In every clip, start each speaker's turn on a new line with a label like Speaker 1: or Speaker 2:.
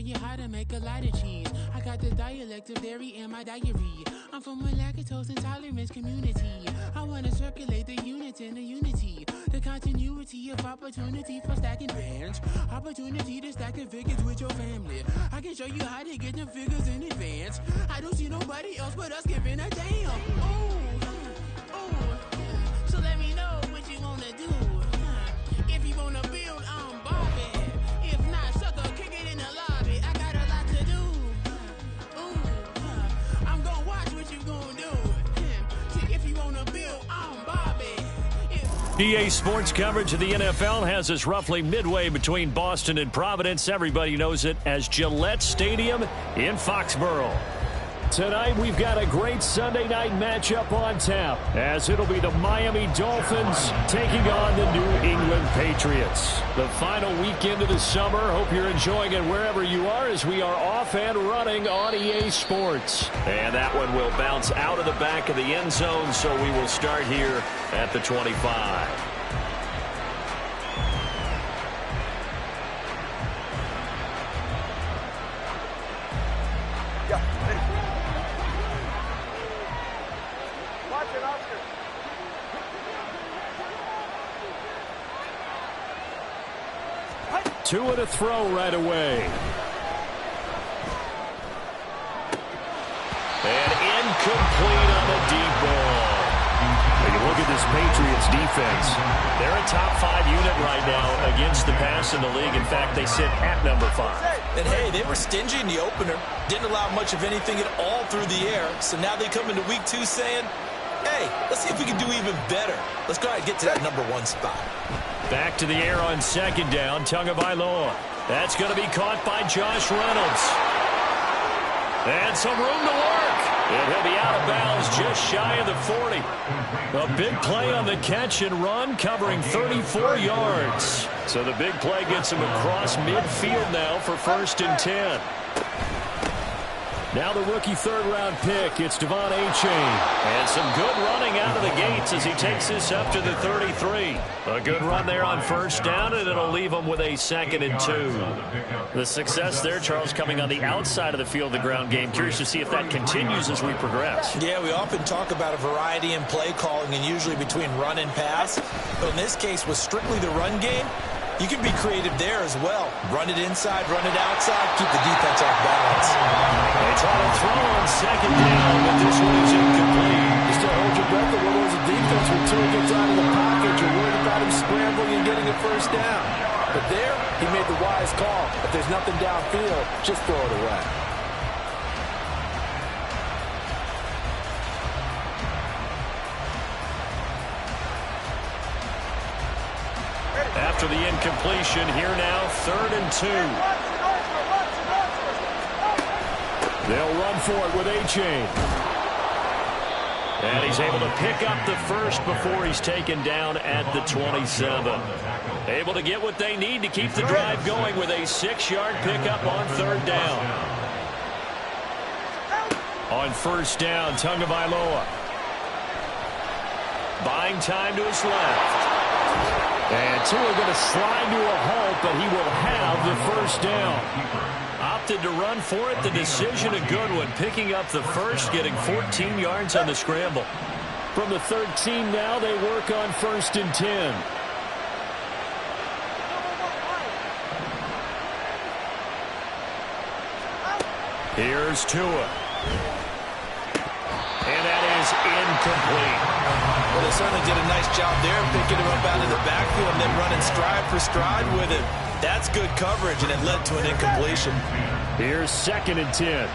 Speaker 1: you how to make a lot of cheese. I got the dialect of dairy in my diary. I'm from a lactose intolerance community. I wanna circulate the units in the unity. The continuity of opportunity for stacking bands. Opportunity to stack the figures with your family. I can show you how to get them figures in advance. I don't see nobody else but us giving a damn. So let me know what you wanna do. If you wanna build, I'm Bobby. If not, sucker, kick it in the lobby. I got a lot to do. I'm gonna watch what you gonna do. If you wanna build, I'm Bobby.
Speaker 2: EA Sports coverage of the NFL has us roughly midway between Boston and Providence. Everybody knows it as Gillette Stadium in Foxborough. Tonight, we've got a great Sunday night matchup on tap, as it'll be the Miami Dolphins taking on the New England Patriots. The final weekend of the summer. Hope you're enjoying it wherever you are, as we are off and running on EA Sports. And that one will bounce out of the back of the end zone, so we will start here at the 25. Two and a throw right away. And incomplete on the deep ball. When you look at this Patriots defense, they're a top 5 unit right now against the pass in the league. In fact, they sit at number 5.
Speaker 3: And hey, they were stingy in the opener. Didn't allow much of anything at all through the air. So now they come into week 2 saying, hey, let's see if we can do even better. Let's go ahead and get to that number 1 spot.
Speaker 2: Back to the air on second down. Tagovailoa. That's going to be caught by Josh Reynolds. And some room to work. And he'll be out of bounds just shy of the 40. A big play on the catch and run, covering 34 yards. So the big play gets him across midfield now for 1st and 10. Now the rookie third-round pick, it's Devon Achane. And some good running out of the gates as he takes this up to the 33. A good run there on 1st down, and it'll leave him with a 2nd and 2. The success there, Charles, coming on the outside of the field, the ground game. Curious to see if that continues as we progress.
Speaker 3: Yeah, we often talk about a variety in play calling, and usually between run and pass. But in this case, with strictly the run game, you can be creative there as well. Run it inside, run it outside, keep the defense off balance.
Speaker 2: They try to throw on 2nd down, but this one is incomplete.
Speaker 4: You still hold your breath when there's a defense when Tua gets out of the pocket. You're worried about him scrambling and getting a 1st down. But there, he made the wise call. If there's nothing downfield, just throw it away.
Speaker 2: After the incompletion, here now, 3rd and 2. They'll run for it with Achane. And he's able to pick up the first before he's taken down at the 27. Able to get what they need to keep the drive going with a 6-yard pickup on 3rd down. On 1st down, Tagovailoa. Buying time to his left. And Tua going to slide to a halt, but he will have the 1st down. Opted to run for it. The decision a good one. Picking up the first, getting 14 yards on the scramble. From the 13 now, they work on 1st and 10. Here's Tua. And that is incomplete.
Speaker 3: Well, they certainly did a nice job there, picking him up out of the backfield and then running stride for stride with him. That's good coverage, and it led to an incompletion.
Speaker 2: Here's 2nd and 10.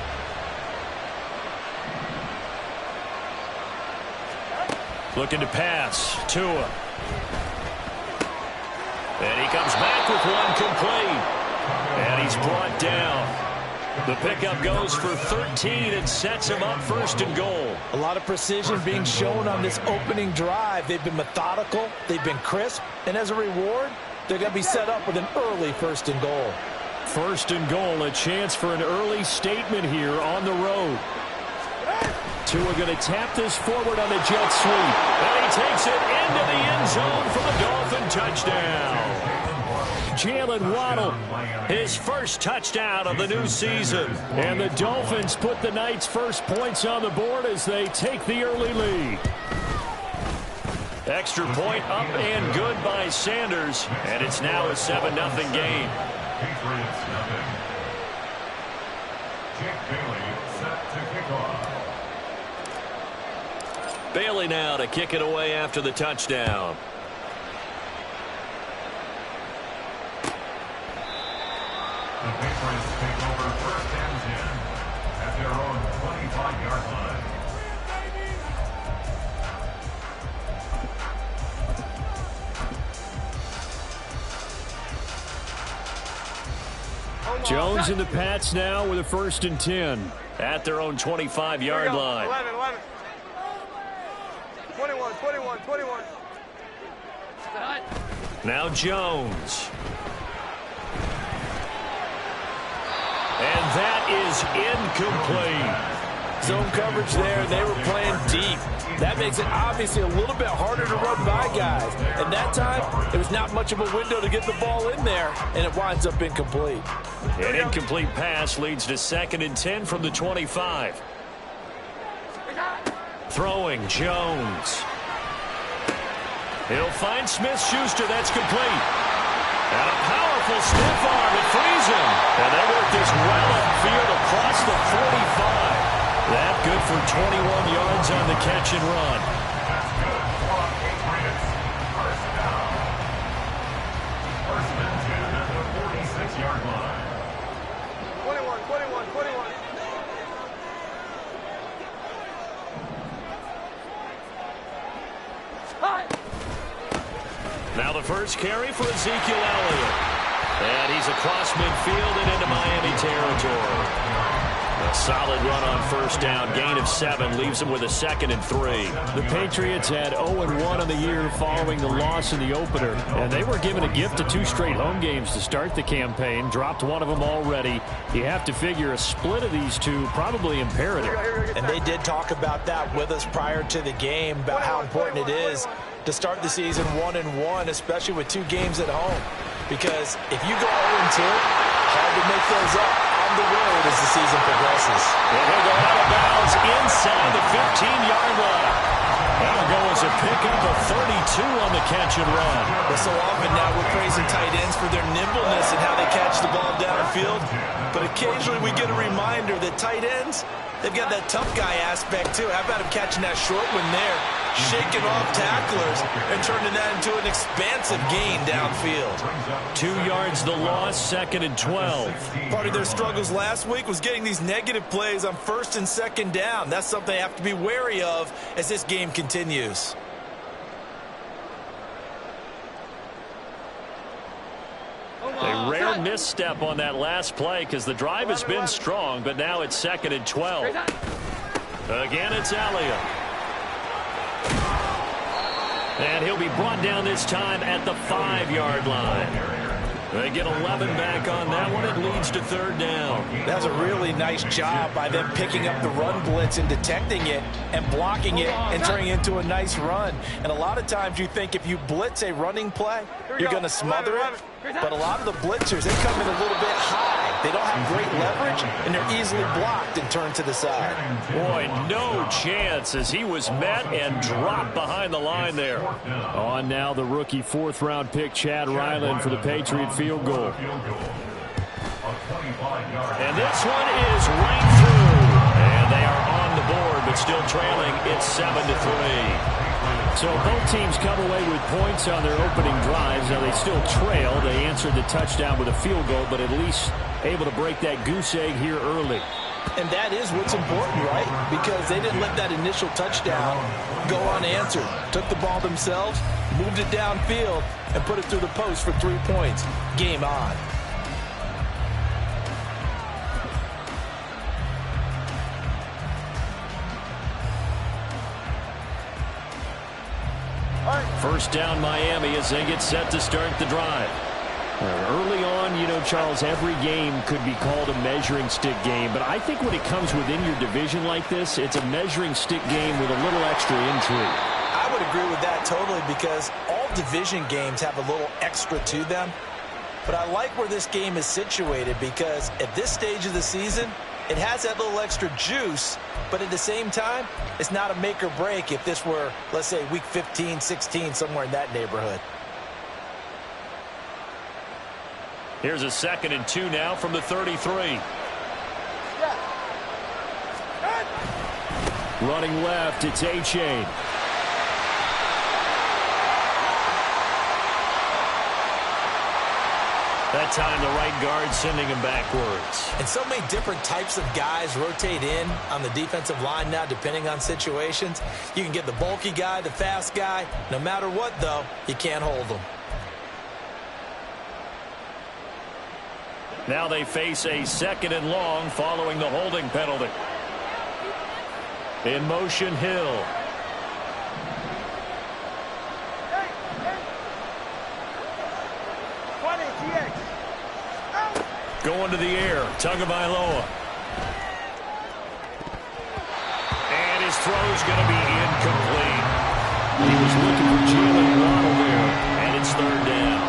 Speaker 2: Looking to pass. Tua. And he comes back with one complete. And he's brought down. The pickup goes for 13 and sets him up 1st and goal.
Speaker 3: A lot of precision being shown on this opening drive. They've been methodical, they've been crisp, and as a reward, they're going to be set up with an early 1st and goal.
Speaker 2: 1st and goal, a chance for an early statement here on the road. Tua going to tap this forward on the jet sweep. And he takes it into the end zone for the Dolphin touchdown. Jalen Waddle, his first touchdown of the new season. And the Dolphins put the Knights' first points on the board as they take the early lead. Extra point up and good by Sanders, and it's now a 7-0 game.
Speaker 5: Patriots nothing. Jake Bailey set to kick off.
Speaker 2: Bailey now to kick it away after the touchdown.
Speaker 5: The Patriots take over 1st and 10 at their own 25-yard line.
Speaker 2: Jones and the Pats now with a 1st and 10 at their own 25-yard line.
Speaker 6: 11. 21.
Speaker 2: Now Jones. And that is incomplete.
Speaker 4: Zone coverage there, and they were playing deep. That makes it obviously a little bit harder to run by guys. And that time, it was not much of a window to get the ball in there, and it winds up incomplete.
Speaker 2: An incomplete pass leads to 2nd and 10 from the 25. Throwing Jones. He'll find Smith-Schuster. That's complete. And a powerful stiff arm. It frees him. And they work this well upfield across the 45. That good for 21 yards on the catch and run.
Speaker 5: That's good for Patriots. 1st down. 1st and 10 at the 46-yard line.
Speaker 6: 21.
Speaker 2: Now the first carry for Ezekiel Elliott. And he's across midfield and into Miami territory. A solid run on 1st down. Gain of 7 leaves them with a 2nd and 3. The Patriots had 0-1 on the year following the loss in the opener. And they were given a gift of 2 straight home games to start the campaign. Dropped one of them already. You have to figure a split of these two probably imperative.
Speaker 3: And they did talk about that with us prior to the game, about how important it is to start the season 1-1, especially with 2 games at home. Because if you go 0-2, hard to make those up on the road as the season progresses.
Speaker 2: And he'll go out of bounds inside the 15-yard line. That'll go as a pickup of 32 on the catch and run.
Speaker 3: But so often now we're praising tight ends for their nimbleness and how they catch the ball downfield. But occasionally we get a reminder that tight ends, they've got that tough guy aspect too. How about him catching that short one there, shaking off tacklers, and turning that into an expansive gain downfield.
Speaker 2: 2 yards the loss, 2nd and 12.
Speaker 3: Part of their struggles last week was getting these negative plays on 1st and 2nd down. That's something they have to be wary of as this game continues.
Speaker 2: A rare misstep on that last play because the drive has been strong, but now it's 2nd and 12. Again, it's Elliott. And he'll be brought down this time at the 5-yard line. They get 11 back on that one. It leads to 3rd down.
Speaker 3: That's a really nice job by them picking up the run blitz and detecting it and blocking it and turning it into a nice run. And a lot of times you think if you blitz a running play, you're going to smother it. But a lot of the blitzers, they come in a little bit high. They don't have great leverage, and they're easily blocked and turned to the side.
Speaker 2: Boy, no chance as he was met and dropped behind the line there. On now the rookie 4th-round pick Chad Ryland for the Patriot field goal. And this one is right through. And they are on the board, but still trailing. It's 7-3. So both teams come away with points on their opening drives. Now they still trail. They answered the touchdown with a field goal, but at least able to break that goose egg here early.
Speaker 3: And that is what's important, right? Because they didn't let that initial touchdown go unanswered. Took the ball themselves, moved it downfield, and put it through the post for 3 points. Game on.
Speaker 2: First down Miami as they get set to start the drive. Early on, you know, Charles, every game could be called a measuring stick game. But I think when it comes within your division like this, it's a measuring stick game with a little extra intrigue.
Speaker 3: I would agree with that totally because all division games have a little extra to them. But I like where this game is situated because at this stage of the season, it has that little extra juice, but at the same time, it's not a make or break if this were, let's say, week 15, 16, somewhere in that neighborhood.
Speaker 2: Here's a 2nd and 2 now from the 33. Running left, it's A-Chain. That time, the right guard sending him backwards.
Speaker 3: And so many different types of guys rotate in on the defensive line now, depending on situations. You can get the bulky guy, the fast guy. No matter what, though, you can't hold them.
Speaker 2: Now they face a 2nd and long following the holding penalty. In motion, Hill. Going to the air, Tagovailoa. And his throw's going to be incomplete. He was looking for Jalen Waddle there, and it's 3rd down.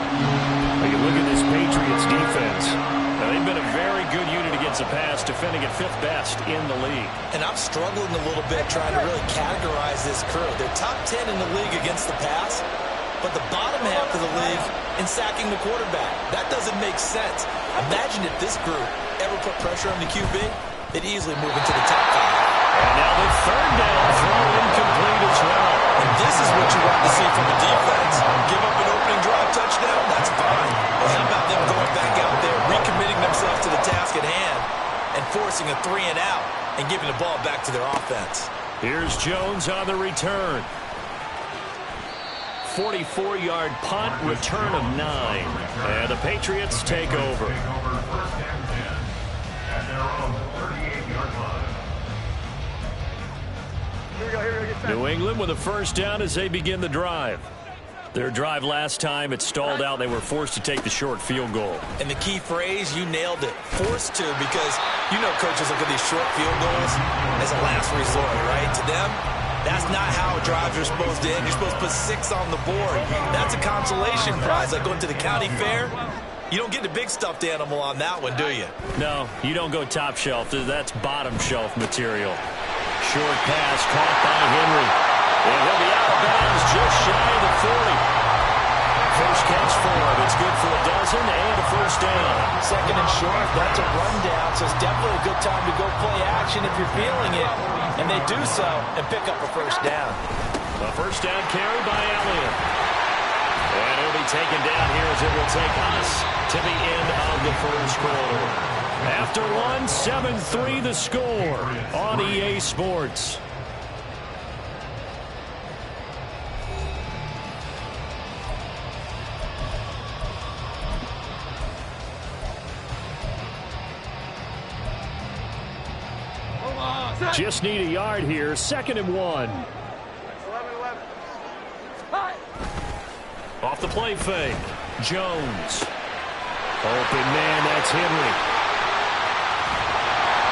Speaker 2: You look at this Patriots defense. Now, they've been a very good unit against the pass, defending at 5th best in the league.
Speaker 3: And I'm struggling a little bit trying to really categorize this crew. They're top 10 in the league against the pass, but the bottom half of the league in sacking the quarterback. That doesn't make sense. Imagine if this group ever put pressure on the QB, they'd easily move into the top 5.
Speaker 2: And now the 3rd down throw incomplete as well.
Speaker 3: And this is what you want to see from a defense. Give up an opening drive touchdown, that's fine. But how about them going back out there, recommitting themselves to the task at hand, and forcing a 3 and out, and giving the ball back to their offense.
Speaker 2: Here's Jones on the return. 44-yard punt, return of 9. And the Patriots take over.
Speaker 5: First and 10 at their own 38-yard line.
Speaker 2: New England with a 1st down as they begin the drive. Their drive last time, it stalled out. They were forced to take the short field goal.
Speaker 3: And the key phrase, you nailed it. Forced to, because you know coaches look at these short field goals as a last resort, right? To them, that's not how drives are supposed to end. You're supposed to put 6 on the board. That's a consolation prize, like going to the county fair. You don't get the big stuffed animal on that one, do you?
Speaker 2: No, you don't go top shelf. That's bottom shelf material. Short pass caught by Henry. And he'll be out of bounds just shy of the 40. First catch for him. It's good for a dozen and a 1st down.
Speaker 3: 2nd and short, that's a rundown, so it's definitely a good time to go play action if you're feeling it. And they do so and pick up a 1st down.
Speaker 2: A 1st down carry by Elliott. And he'll be taken down here as it will take us to the end of the 1st quarter. After 1, 7-3 the score on EA Sports. Just need a yard here. 2nd and 1.
Speaker 5: 11-11.
Speaker 2: Off the play fake. Jones. Open man, that's Henry.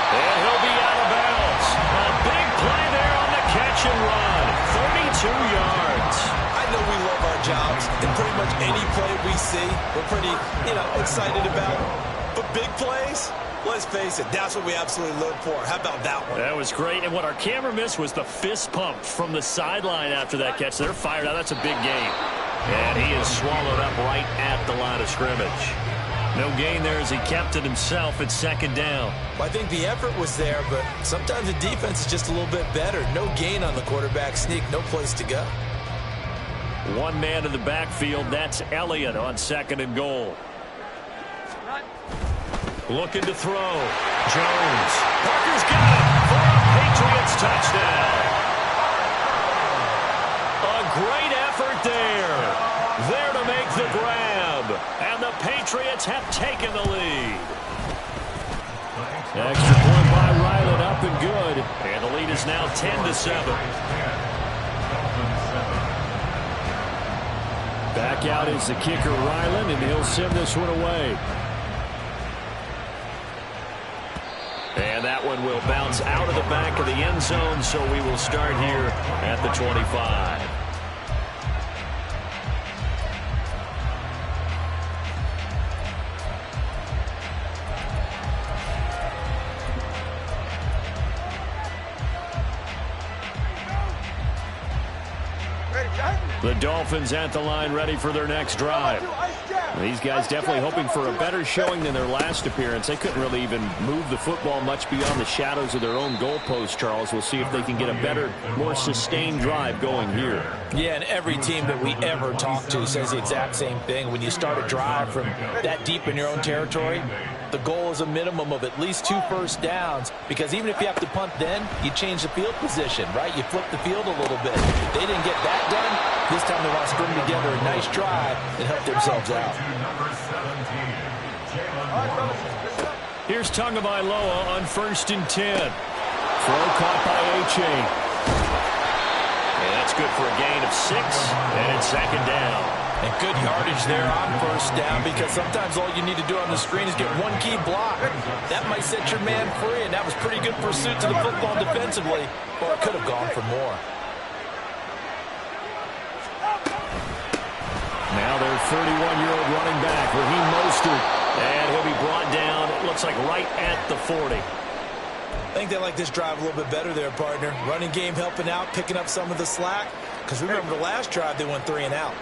Speaker 2: And he'll be out of bounds. A big play there on the catch and run. 32 yards.
Speaker 3: I know we love our jobs, and pretty much any play we see, we're pretty, excited about. But big plays, let's face it, that's what we absolutely live for. How about that one?
Speaker 2: That was great. And what our camera missed was the fist pump from the sideline after that catch. They're fired out. That's a big gain. And he is swallowed up right at the line of scrimmage. No gain there as he kept it himself at 2nd down.
Speaker 3: Well, I think the effort was there, but sometimes the defense is just a little bit better. No gain on the quarterback sneak, no place to go.
Speaker 2: One man in the backfield, that's Elliott on 2nd and goal. Looking to throw. Jones. Parker's got it for a Patriots touchdown. A great effort there. There to make the grab. And the Patriots have taken the lead. Extra point by Ryland, up and good. And the lead is now 10-7. Back out is the kicker, Ryland, and he'll send this one away. And that one will bounce out of the back of the end zone, so we will start here at the 25. The Dolphins at the line ready for their next drive. These guys definitely hoping for a better showing than their last appearance. They couldn't really even move the football much beyond the shadows of their own goalpost, Charles. We'll see if they can get a better, more sustained drive going here.
Speaker 3: Yeah, and every team that we ever talk to says the exact same thing. When you start a drive from that deep in your own territory, the goal is a minimum of at least 2 first downs, because even if you have to punt then, you change the field position, right? You flip the field a little bit. If they didn't get that done, this time they want to string together a nice drive and help themselves out.
Speaker 2: Here's Tagovailoa on 1st and 10. Throw caught by A-Chain. And that's good for a gain of 6, and it's 2nd down.
Speaker 3: And good yardage there on 1st down, because sometimes all you need to do on the screen is get one key block. That might set your man free, and that was pretty good pursuit to the football defensively, or it could have gone for more.
Speaker 2: Now their 31-year-old running back, Raheem Mostert, and he'll be brought down, it looks like right at the 40.
Speaker 3: I think they like this drive a little bit better there, partner. Running game helping out, picking up some of the slack, because remember the last drive they went 3 and out.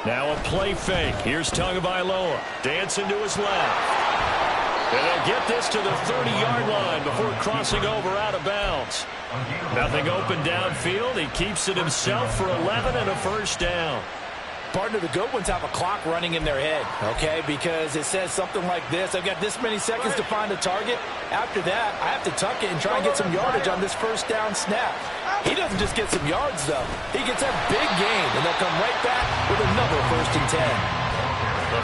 Speaker 2: Now a play fake. Here's Tagovailoa. Dancing to his left. And they'll get this to the 30-yard line before crossing over out of bounds. Nothing open downfield. He keeps it himself for 11 and a 1st down.
Speaker 3: Partner, the good ones have a clock running in their head, okay? Because it says something like this. I've got this many seconds to find a target. After that, I have to tuck it and try and get some yardage on this 1st down snap. He doesn't just get some yards, though. He gets a big gain, and they'll come right back with another 1st and 10.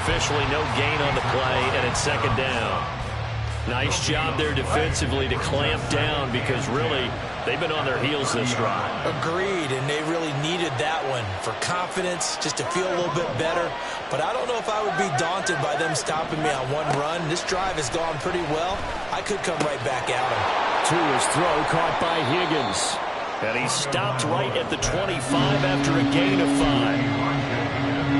Speaker 2: Officially no gain on the play, and it's 2nd down. Nice job there defensively to clamp down, because really they've been on their heels this drive.
Speaker 3: Agreed, and they really needed that one for confidence, just to feel a little bit better. But I don't know if I would be daunted by them stopping me on one run. This drive has gone pretty well. I could come right back at him.
Speaker 2: To his throw, caught by Higgins. And he stopped right at the 25 after a gain of 5.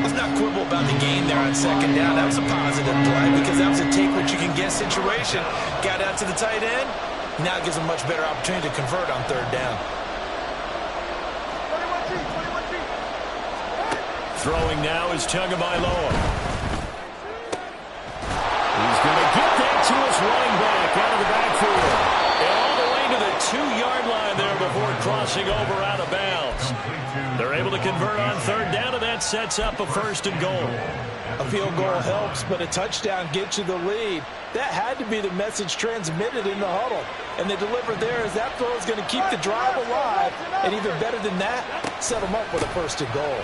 Speaker 3: Let's not quibble about the gain there on 2nd down. That was a positive play, because that was a take-what-you-can-get situation. Got out to the tight end. Now it gives them a much better opportunity to convert on 3rd down.
Speaker 2: Throwing now is Tagovailoa. He's going to get that to his running back out of the backfield. And all the way to the 2-yard line there before crossing over out of bounds. They're able to convert on 3rd down, and that sets up a 1st and goal.
Speaker 3: A field goal helps, but a touchdown gets you the lead. That had to be the message transmitted in the huddle. And they delivered there, as that throw is going to keep the drive alive. And even better than that, set them up with a 1st and goal.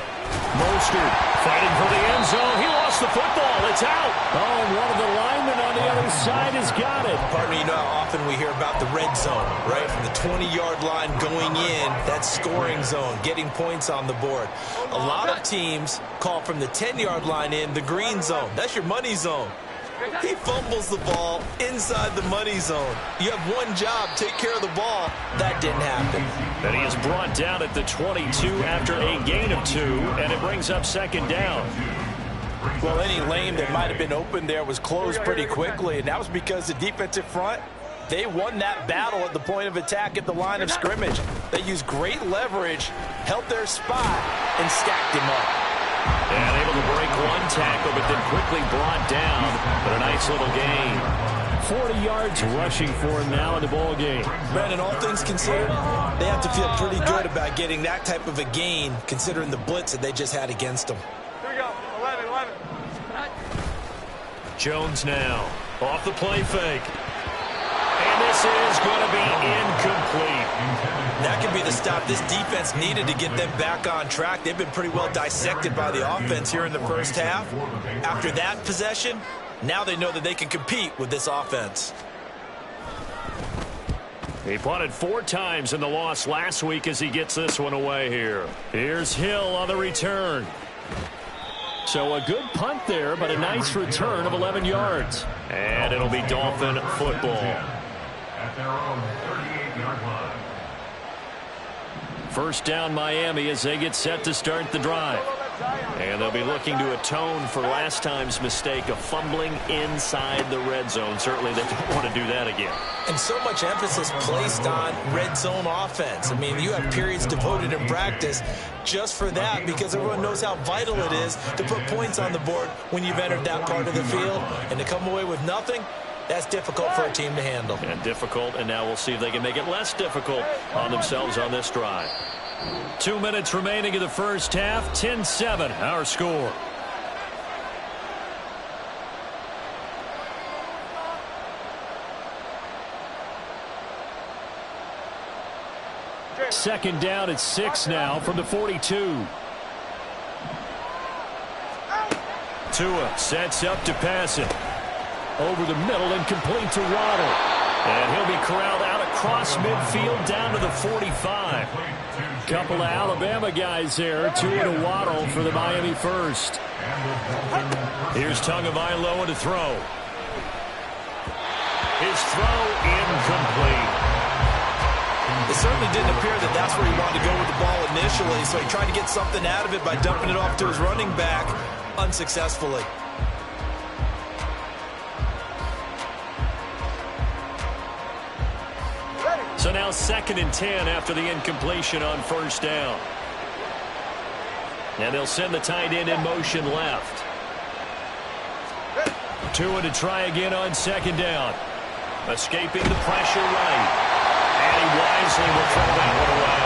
Speaker 2: Mostert fighting for the end zone. He lost the football. It's out. Oh, and one of the linemen on the other side has got it.
Speaker 3: Partner, you know how often we hear about the red zone, right? From the 20-yard line going in, that scoring zone, getting points on the board. A lot of teams call from the 10-yard line in the green zone. That's your money zone. He fumbles the ball inside the money zone. You have one job, take care of the ball. That didn't happen.
Speaker 2: And he is brought down at the 22 after a gain of 2, and it brings up 2nd down.
Speaker 3: Well, any lane that might have been open there was closed pretty quickly, and that was because the defensive front, they won that battle at the point of attack at the line of scrimmage. They used great leverage, held their spot, and stacked him up.
Speaker 2: And able to break one tackle, but then quickly brought down. But a nice little gain. 40 yards rushing for him now in the ball game.
Speaker 3: Brandon, all things considered, they have to feel pretty good about getting that type of a gain, considering the blitz that they just had against them.
Speaker 5: Here we go. 11.
Speaker 2: Jones now off the play fake. And this is going to be incomplete.
Speaker 3: That could be the stop this defense needed to get them back on track. They've been pretty well dissected by the offense here in the 1st half. After that possession, now they know that they can compete with this offense.
Speaker 2: He punted 4 times in the loss last week as he gets this one away here. Here's Hill on the return. So a good punt there, but a nice return of 11 yards. And it'll be Dolphin football.
Speaker 5: At their own 38-yard line.
Speaker 2: 1st down Miami as they get set to start the drive. And they'll be looking to atone for last time's mistake of fumbling inside the red zone. Certainly they don't want to do that again.
Speaker 3: And so much emphasis placed on red zone offense. I mean, you have periods devoted in practice just for that because everyone knows how vital it is to put points on the board when you've entered that part of the field. And to come away with nothing, that's difficult for a team to handle.
Speaker 2: And difficult, and now we'll see if they can make it less difficult on themselves on this drive. 2 minutes remaining in the first half. 10-7, our score. Second down at 6 now from the 42. Tua sets up to pass it. Over the middle and complete to Waddle. And he'll be corralled out across midfield down to the 45. Couple of Alabama guys there. Tua to Waddle for the Miami first. Here's Tagovailoa to throw. His throw incomplete.
Speaker 3: It certainly didn't appear that that's where he wanted to go with the ball initially, so he tried to get something out of it by dumping it off to his running back unsuccessfully.
Speaker 2: So now 2nd and 10 after the incompletion on first down. And they'll send the tight end in motion left. Tua to try again on 2nd down. Escaping the pressure right. And he wisely will throw that one away.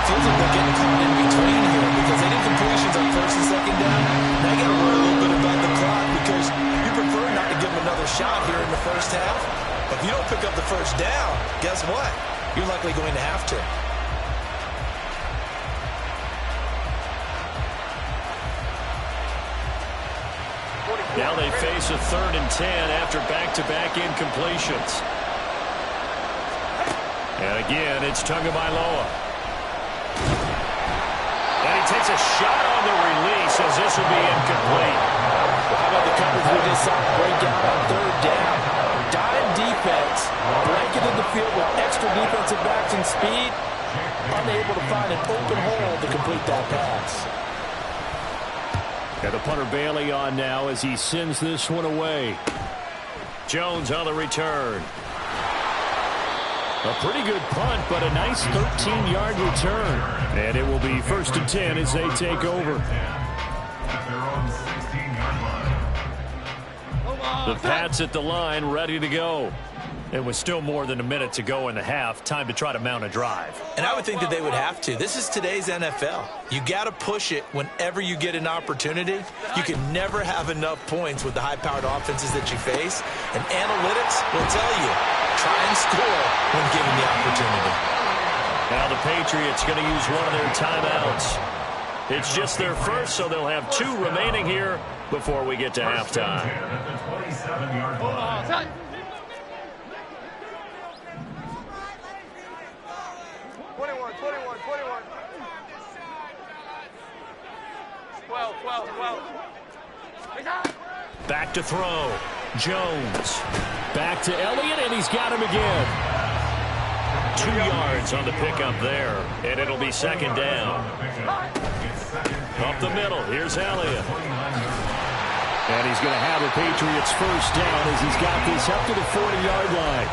Speaker 3: Feels like they're getting caught in between here because they did completions on 1st and 2nd down. Now you got to worry a little bit about the clock because you prefer not to give them another shot here in the first half. But if you don't pick up the first down, guess what? You're likely going to have to.
Speaker 2: Now they face a 3rd and 10 after back-to-back incompletions. And again, it's Tagovailoa. And he takes a shot on the release as this will be incomplete.
Speaker 4: How about the coverage we just saw break out on 3rd down? Dime defense, blanketed the field with extra defensive backs and speed, unable to find an open hole to complete that pass.
Speaker 2: Got the punter Bailey on now as he sends this one away. Jones on the return. A pretty good punt, but a nice 13-yard return. And it will be 1st and 10 as they take over. The Pats at the line, ready to go. And with still more than a minute to go in the half, time to try to mount a drive.
Speaker 3: And I would think that they would have to. This is today's NFL. You got to push it whenever you get an opportunity. You can never have enough points with the high-powered offenses that you face. And analytics will tell you, try and score when given the opportunity.
Speaker 2: Now the Patriots going to use one of their timeouts. It's just their first, so they'll have 2 remaining here before we get to halftime.
Speaker 6: 12.
Speaker 2: Back to throw. Jones. Back to Elliott, and he's got him again. 2 yards on the pickup there, and it'll be 2nd down. Up the middle, here's Elliott. And he's going to have the Patriots first down as he's got this up to the 40-yard line.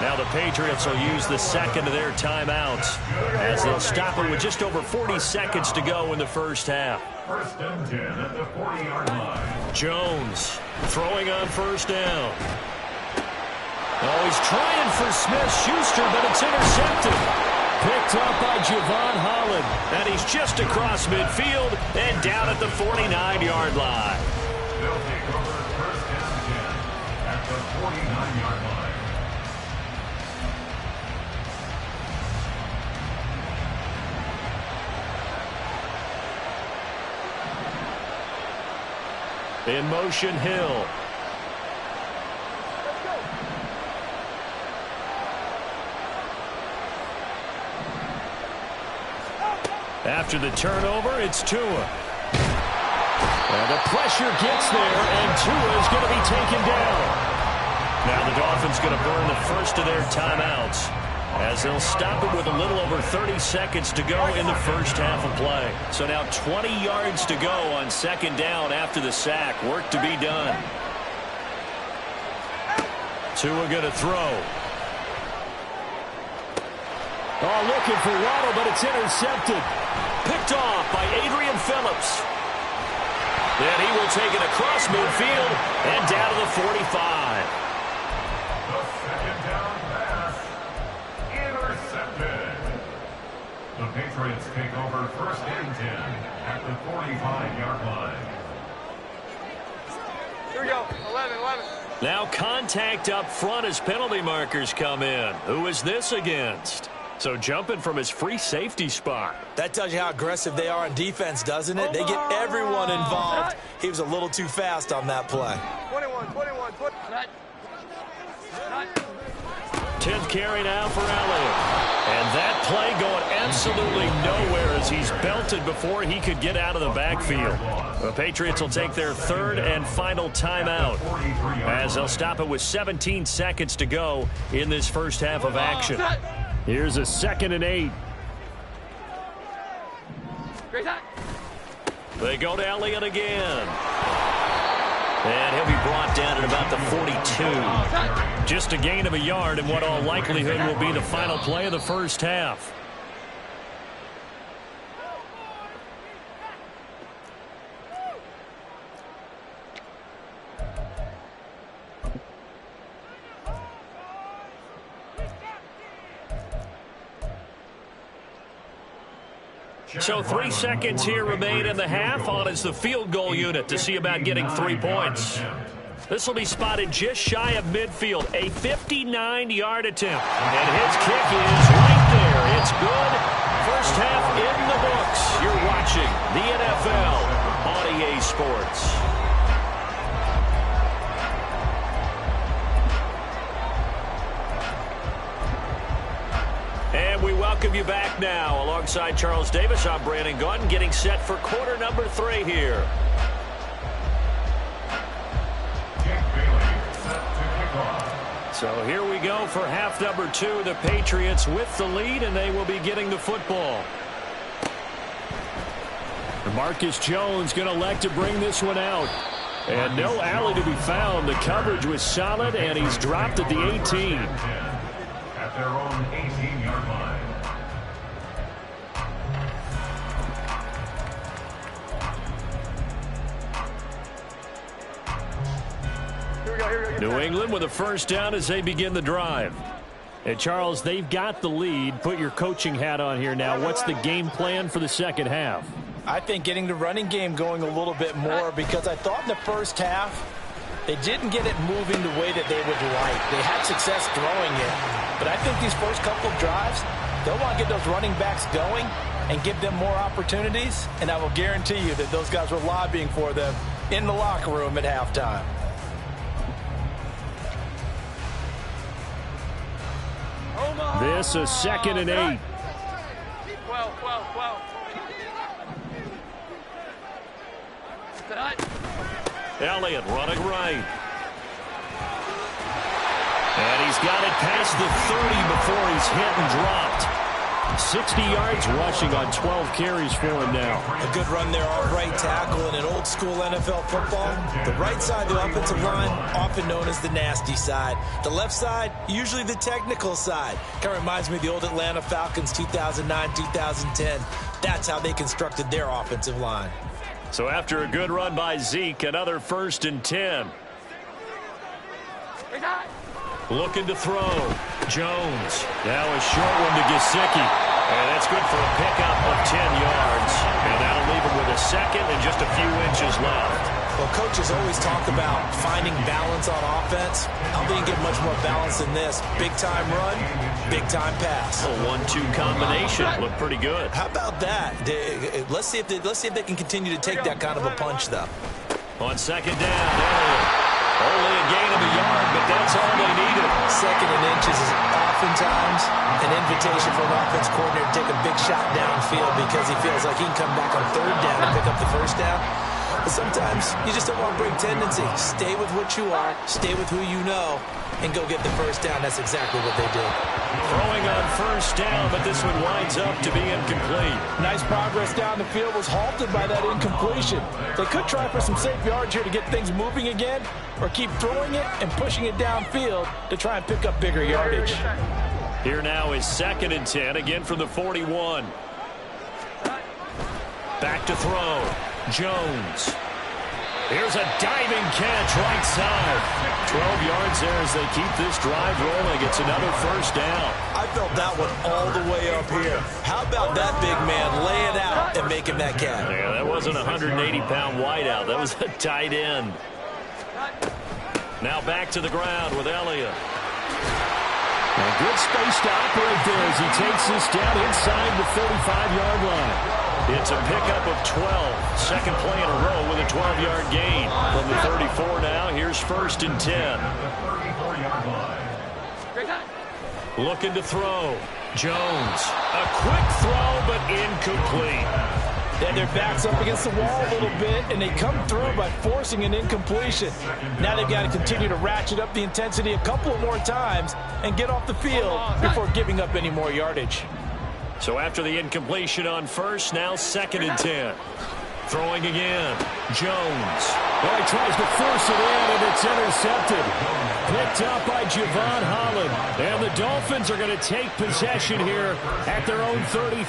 Speaker 2: Now the Patriots will use the 2nd of their timeouts as they'll stop it with just over 40 seconds to go in the first half.
Speaker 5: 1st and 10 at the 40-yard line.
Speaker 2: Jones throwing on 1st down. Oh, he's trying for Smith-Schuster, but it's intercepted. Picked up by Javon Holland. And he's just across midfield and down at the 49-yard line.
Speaker 5: They'll take over 1st and 10 at the 49-yard line.
Speaker 2: In motion, Hill. After the turnover, it's Tua. And the pressure gets there, and Tua is going to be taken down. Now the Dolphins going to burn the first of their timeouts as they'll stop it with a little over 30 seconds to go in the first half of play. So now 20 yards to go on second down after the sack. Work to be done. Tua going to throw. Oh, looking for Waddle, but it's intercepted. Picked off by Adrian Phillips. Then he will take it across midfield and down to the 45.
Speaker 5: The second down pass intercepted. The Patriots take over first and 10 at the 45-yard line.
Speaker 6: Here we go. 11.
Speaker 2: Now contact up front as penalty markers come in. Who is this against? So jumping from his free safety spot.
Speaker 3: That tells you how aggressive they are on defense, doesn't it? They get everyone involved. He was a little too fast on that play.
Speaker 6: 21.
Speaker 2: 10th carry now for Elliott. And that play going absolutely nowhere as he's belted before he could get out of the backfield. The Patriots will take their third and final timeout as they'll stop it with 17 seconds to go in this first half of action. Here's a 2nd and 8. They go to Elliott again. And he'll be brought down at about the 42. Just a gain of a yard in what all likelihood will be the final play of the first half. So 3 seconds here remain in the half. On is the field goal unit to see about getting 3 points. This will be spotted just shy of midfield. A 59-yard attempt. And his kick is right there. It's good. First half in the books. You're watching the NFL on EA Sports. And we welcome you back now. Alongside Charles Davis, I'm Brandon Gaudin, getting set for quarter number 3 here. So here we go for half number 2. The Patriots with the lead, and they will be getting the football. Marcus Jones going to elect to bring this one out. And no alley to be found. The coverage was solid, and he's dropped at the 18.
Speaker 5: At their own 18-yard line.
Speaker 2: New England with a first down as they begin the drive. And Charles, they've got the lead. Put your coaching hat on here now. What's the game plan for the second half?
Speaker 3: I think getting the running game going a little bit more, because I thought in the first half they didn't get it moving the way that they would like. They had success throwing it. But I think these first couple of drives, they'll want to get those running backs going and give them more opportunities. And I will guarantee you that those guys were lobbying for them in the locker room at halftime.
Speaker 2: This is 2nd and 8.
Speaker 6: 12.
Speaker 2: Elliott running right. And he's got it past the 30 before he's hit and dropped. 60 yards rushing on 12 carries for him now.
Speaker 3: A good run there off right tackle in an old school NFL football. The right side of the offensive line, often known as the nasty side. The left side, usually the technical side. Kind of reminds me of the old Atlanta Falcons 2009-2010. That's how they constructed their offensive line.
Speaker 2: So after a good run by Zeke, another 1st and 10. Looking to throw. Jones. Now a short one to Gesicki. And that's good for a pickup of 10 yards. And that'll leave him with a second and just a few inches left.
Speaker 3: Well, coaches always talk about finding balance on offense. I don't think you get much more balance than this. Big-time run, big-time pass.
Speaker 2: A 1-2 combination. Looked pretty good.
Speaker 3: How about that? Let's see if they can continue to take that kind of a punch, though.
Speaker 2: On second down, only a gain of a yard, but that's all they needed.
Speaker 3: 2nd and inches is oftentimes an invitation for an offense coordinator to take a big shot downfield because he feels like he can come back on 3rd down and pick up the 1st down. But sometimes you just don't want to break tendency. Stay with what you are, stay with who you know, and go get the first down. That's exactly what they did.
Speaker 2: Throwing on first down, but this one winds up to be incomplete.
Speaker 4: Nice progress down the field was halted by that incompletion. They could try for some safe yards here to get things moving again, or keep throwing it and pushing it downfield to try and pick up bigger yardage.
Speaker 2: Here now is 2nd and 10, again from the 41. Back to throw. Jones. Here's a diving catch right side. 12 yards there as they keep this drive rolling. It's another first down.
Speaker 3: I felt that one all the way up here. How about that big man laying out and making that catch?
Speaker 2: Yeah, that wasn't a 180-pound wideout. That was a tight end. Now back to the ground with Elliott.
Speaker 7: A good space to operate there as he takes this down inside the 35-yard line.
Speaker 2: It's a pickup of 12. Second play in a row with a 12-yard gain. From the 34 now, here's 1st and 10. Looking to throw. Jones. A quick throw, but incomplete.
Speaker 4: And their back's up against the wall a little bit, and they come through by forcing an incompletion. Now they've got to continue to ratchet up the intensity a couple more times and get off the field before giving up any more yardage.
Speaker 2: So after the incompletion on first, now 2nd and 10. Throwing again. Jones.
Speaker 7: Well, he tries to force it in, and it's intercepted. Picked up by Javon Holland. And the Dolphins are going to take possession here at their own 33.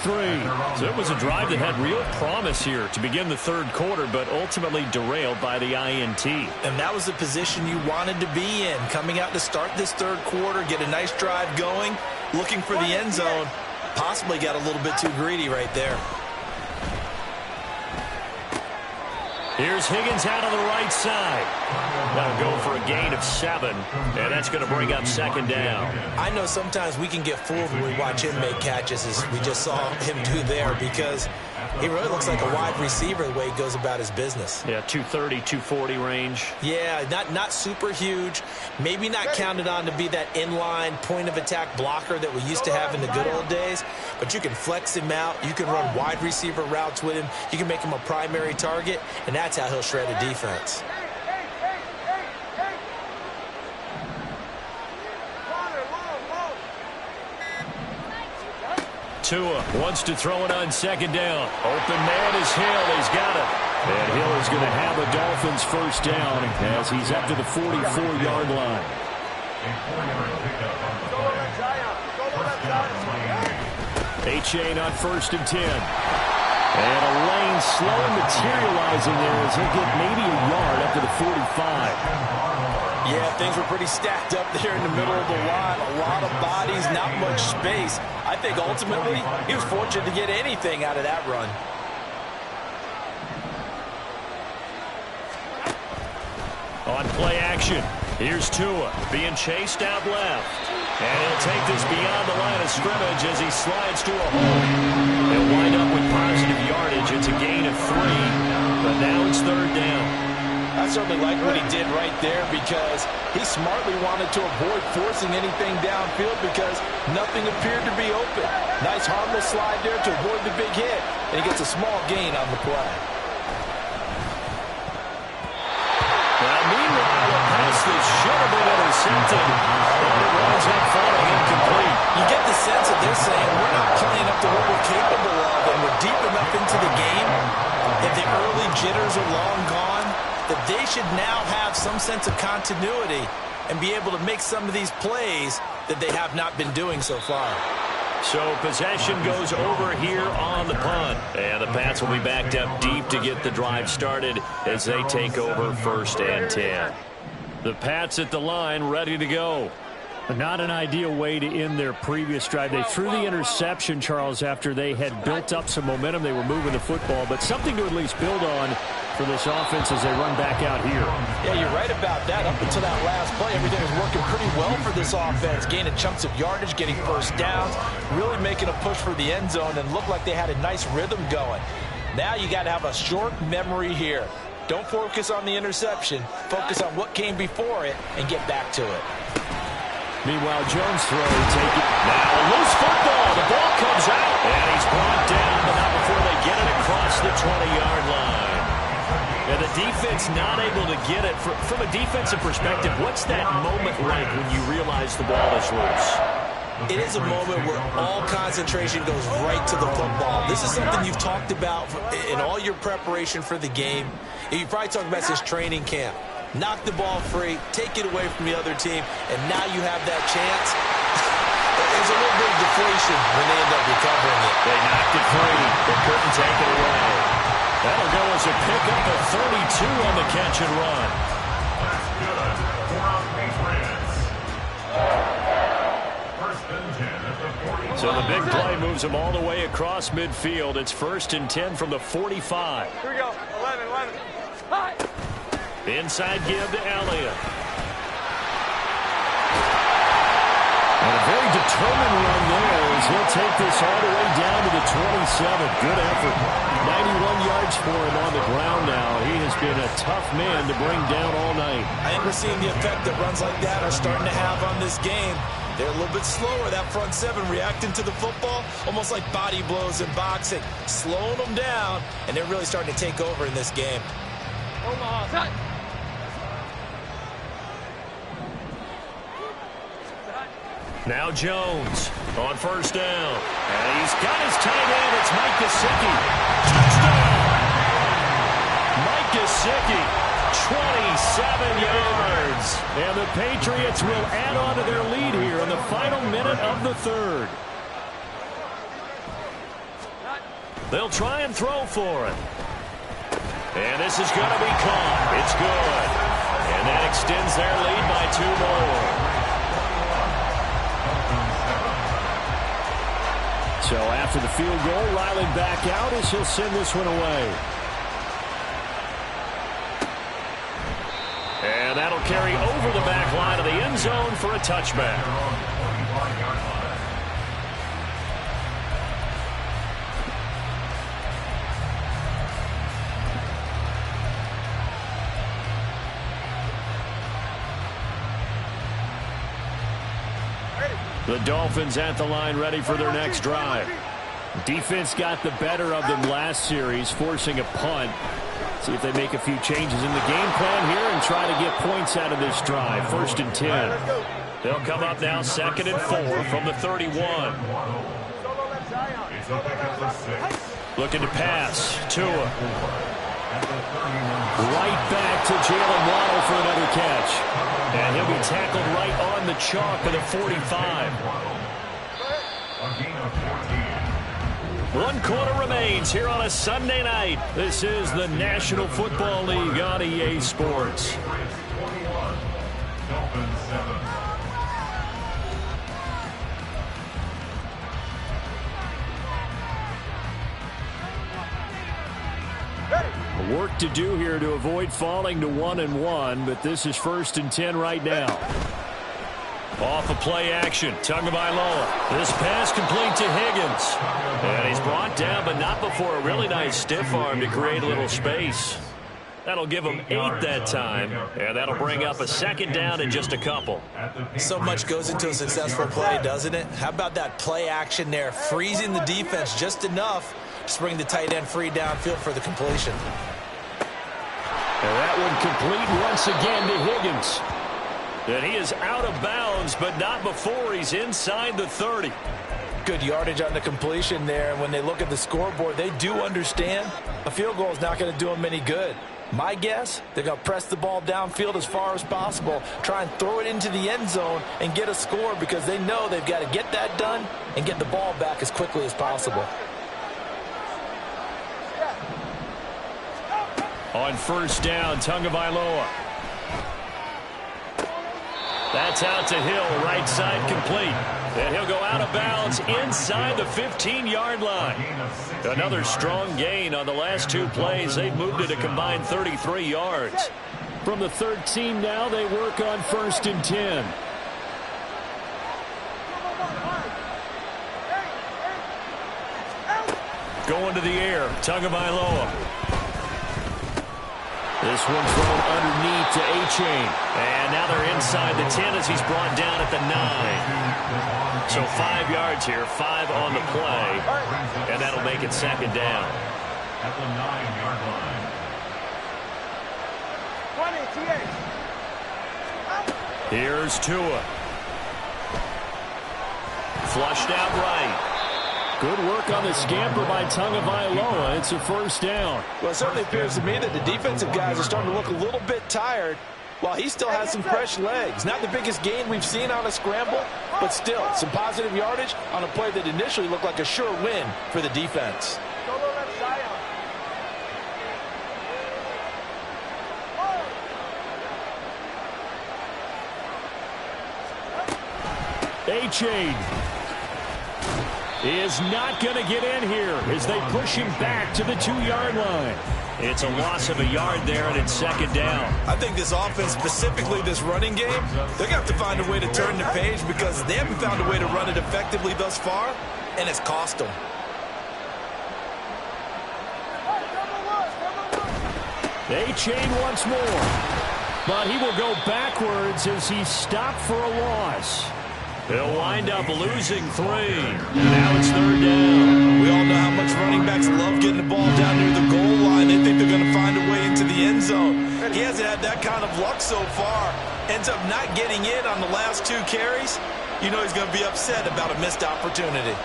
Speaker 2: So it was a drive that had real promise here to begin the third quarter, but ultimately derailed by the INT.
Speaker 3: And that was the position you wanted to be in. Coming out to start this third quarter, get a nice drive going, looking for the end zone. Possibly got a little bit too greedy right there.
Speaker 2: Here's Higgins out on the right side. That'll go for a gain of 7, and that's going to bring up 2nd down.
Speaker 3: I know sometimes we can get fooled when we watch him make catches, as we just saw him do there, because he really looks like a wide receiver the way he goes about his business.
Speaker 2: Yeah, 230, 240 range.
Speaker 3: Yeah, not super huge. Maybe not counted on to be that inline point-of-attack blocker that we used to have in the good old days, but you can flex him out. You can run wide receiver routes with him. You can make him a primary target, and that's how he'll shred a defense.
Speaker 2: Tua wants to throw it on 2nd down. Open man is Hill. He's got it.
Speaker 7: And Hill is going to have a Dolphins first down as he's up to the 44-yard line. Achane on 1st and 10. And a lane slowly materializing there as he'll get maybe a yard up to the 45.
Speaker 4: Yeah, things were pretty stacked up there in the middle of the line. A lot of bodies, not much space. I think ultimately he was fortunate to get anything out of that run.
Speaker 2: On play action, here's Tua being chased out left. And he'll take this beyond the line of scrimmage as he slides to a hole. He'll wind up with positive yardage. It's a gain of 3, but now it's 3rd down.
Speaker 4: I certainly like what he did right there because he smartly wanted to avoid forcing anything downfield because nothing appeared to be open. Nice harmless slide there to avoid the big hit, and he gets a small gain on the play.
Speaker 2: Now, meanwhile, a pass that should have been intercepted, and it winds up falling incomplete.
Speaker 3: You get the sense that they're saying we're not playing up to what we're capable of, and we're deep enough into the game that the early jitters are long gone, that they should now have some sense of continuity and be able to make some of these plays that they have not been doing so far.
Speaker 2: So possession goes over here on the punt. And the Pats will be backed up deep to get the drive started as they take over 1st and 10. The Pats at the line ready to go.
Speaker 7: Not an ideal way to end their previous drive. They threw the interception, Charles, after they had built up some momentum. They were moving the football, but something to at least build on for this offense as they run back out here.
Speaker 4: Yeah, you're right about that. Up until that last play, everything was working pretty well for this offense. Gaining chunks of yardage, getting first downs, really making a push for the end zone, and looked like they had a nice rhythm going. Now you got to have a short memory here. Don't focus on the interception. Focus on what came before it and get back to it.
Speaker 7: Meanwhile, Jones throw, take it.
Speaker 2: Now a loose football. The ball comes out, and he's brought down, but not before they get it across the 20-yard line. And the offense not able to get it. From a defensive perspective, what's that moment like when you realize the ball is loose?
Speaker 3: It is a moment where all concentration goes right to the football. This is something you've talked about in all your preparation for the game. You probably talked about since training camp. Knock the ball free, take it away from the other team, and now you have that chance. There's a little bit of deflation when they end up recovering it.
Speaker 2: They knocked it free. They couldn't take it away. That'll go as a pickup of 32 on the catch and run.
Speaker 5: That's good for our Patriots. First and 10 at the 40.
Speaker 2: So the big play moves them all the way across midfield. It's 1st and 10 from the 45.
Speaker 6: Here we go. 11. Hi.
Speaker 2: Inside give to Elliott. And a very determined run there as he'll take this all the way down to the 27. Good effort. 91 yards for him on the ground now. He has been a tough man to bring down all night.
Speaker 3: I think we're seeing the effect that runs like that are starting to have on this game. They're a little bit slower, that front seven, reacting to the football, almost like body blows in boxing, slowing them down, and they're really starting to take over in this game.
Speaker 6: Omaha.
Speaker 2: Now Jones on 1st down. And he's got his tight end. It's Mike Gesicki. Touchdown! Mike Gesicki, 27 yards. And the Patriots will add on to their lead here in the final minute of the 3rd. They'll try and throw for it. And this is going to be caught. It's good. And that extends their lead by 2 more. So after the field goal, Riley back out as he'll send this one away. And that'll carry over the back line of the end zone for a touchback. The Dolphins at the line, ready for their next drive. Defense got the better of them last series, forcing a punt. See if they make a few changes in the game plan here and try to get points out of this drive. 1st and 10. They'll come up now 2nd and 4 from the 31. Looking to pass. Tua. Right back to Jalen Waddle for another catch. And he'll be tackled right on the chalk of the 45. 1 quarter remains here on a Sunday night. This is the National Football League on EA Sports. Work to do here to avoid falling to 1-1, but this is 1st and 10 right now. Off of play action, Tagovailoa. This pass complete to Higgins. And he's brought down, but not before a really nice stiff arm to create a little space. That'll give him 8 that time, and that'll bring up a 2nd down and just a couple.
Speaker 3: So much goes into a successful play, doesn't it? How about that play action there, freezing the defense just enough to bring the tight end free downfield for the completion.
Speaker 2: And that one complete once again to Higgins. And he is out of bounds, but not before he's inside the 30.
Speaker 3: Good yardage on the completion there. And when they look at the scoreboard, they do understand a field goal is not going to do them any good. My guess, they're going to press the ball downfield as far as possible, try and throw it into the end zone and get a score because they know they've got to get that done and get the ball back as quickly as possible.
Speaker 2: On 1st down, Tagovailoa. That's out to Hill, right side complete. And he'll go out of bounds inside the 15-yard line. Another strong gain on the last 2 plays. They've moved it a combined 33 yards. From the 13 now, they work on 1st and 10. Going to the air, Tagovailoa. This one thrown underneath to A-Chain. And now they're inside the 10 as he's brought down at the 9. So 5 yards here, 5 on the play. And that'll make it 2nd down.
Speaker 5: At the 9-yard line.
Speaker 2: Here's Tua. Flushed out right. Good work on the scamper by Tagovailoa. It's a first down.
Speaker 4: Well, it certainly appears to me that the defensive guys are starting to look a little bit tired while he still has some fresh legs. Not the biggest gain we've seen on a scramble, but still some positive yardage on a play that initially looked like a sure win for the defense.
Speaker 2: A-Chain is not going to get in here as they push him back to the 2-yard line. It's a loss of a yard there, and it's second down.
Speaker 3: I think this offense, specifically this running game, they're going to have to find a way to turn the page because they haven't found a way to run it effectively thus far, and it's cost them.
Speaker 2: A-Chain once more, but he will go backwards as he's stopped for a loss. He'll wind up losing 3. Now it's third down.
Speaker 3: We all know how much running backs love getting the ball down near the goal line. They think they're going to find a way into the end zone. He hasn't had that kind of luck so far. Ends up not getting in on the last 2 carries. You know he's going to be upset about a missed opportunity.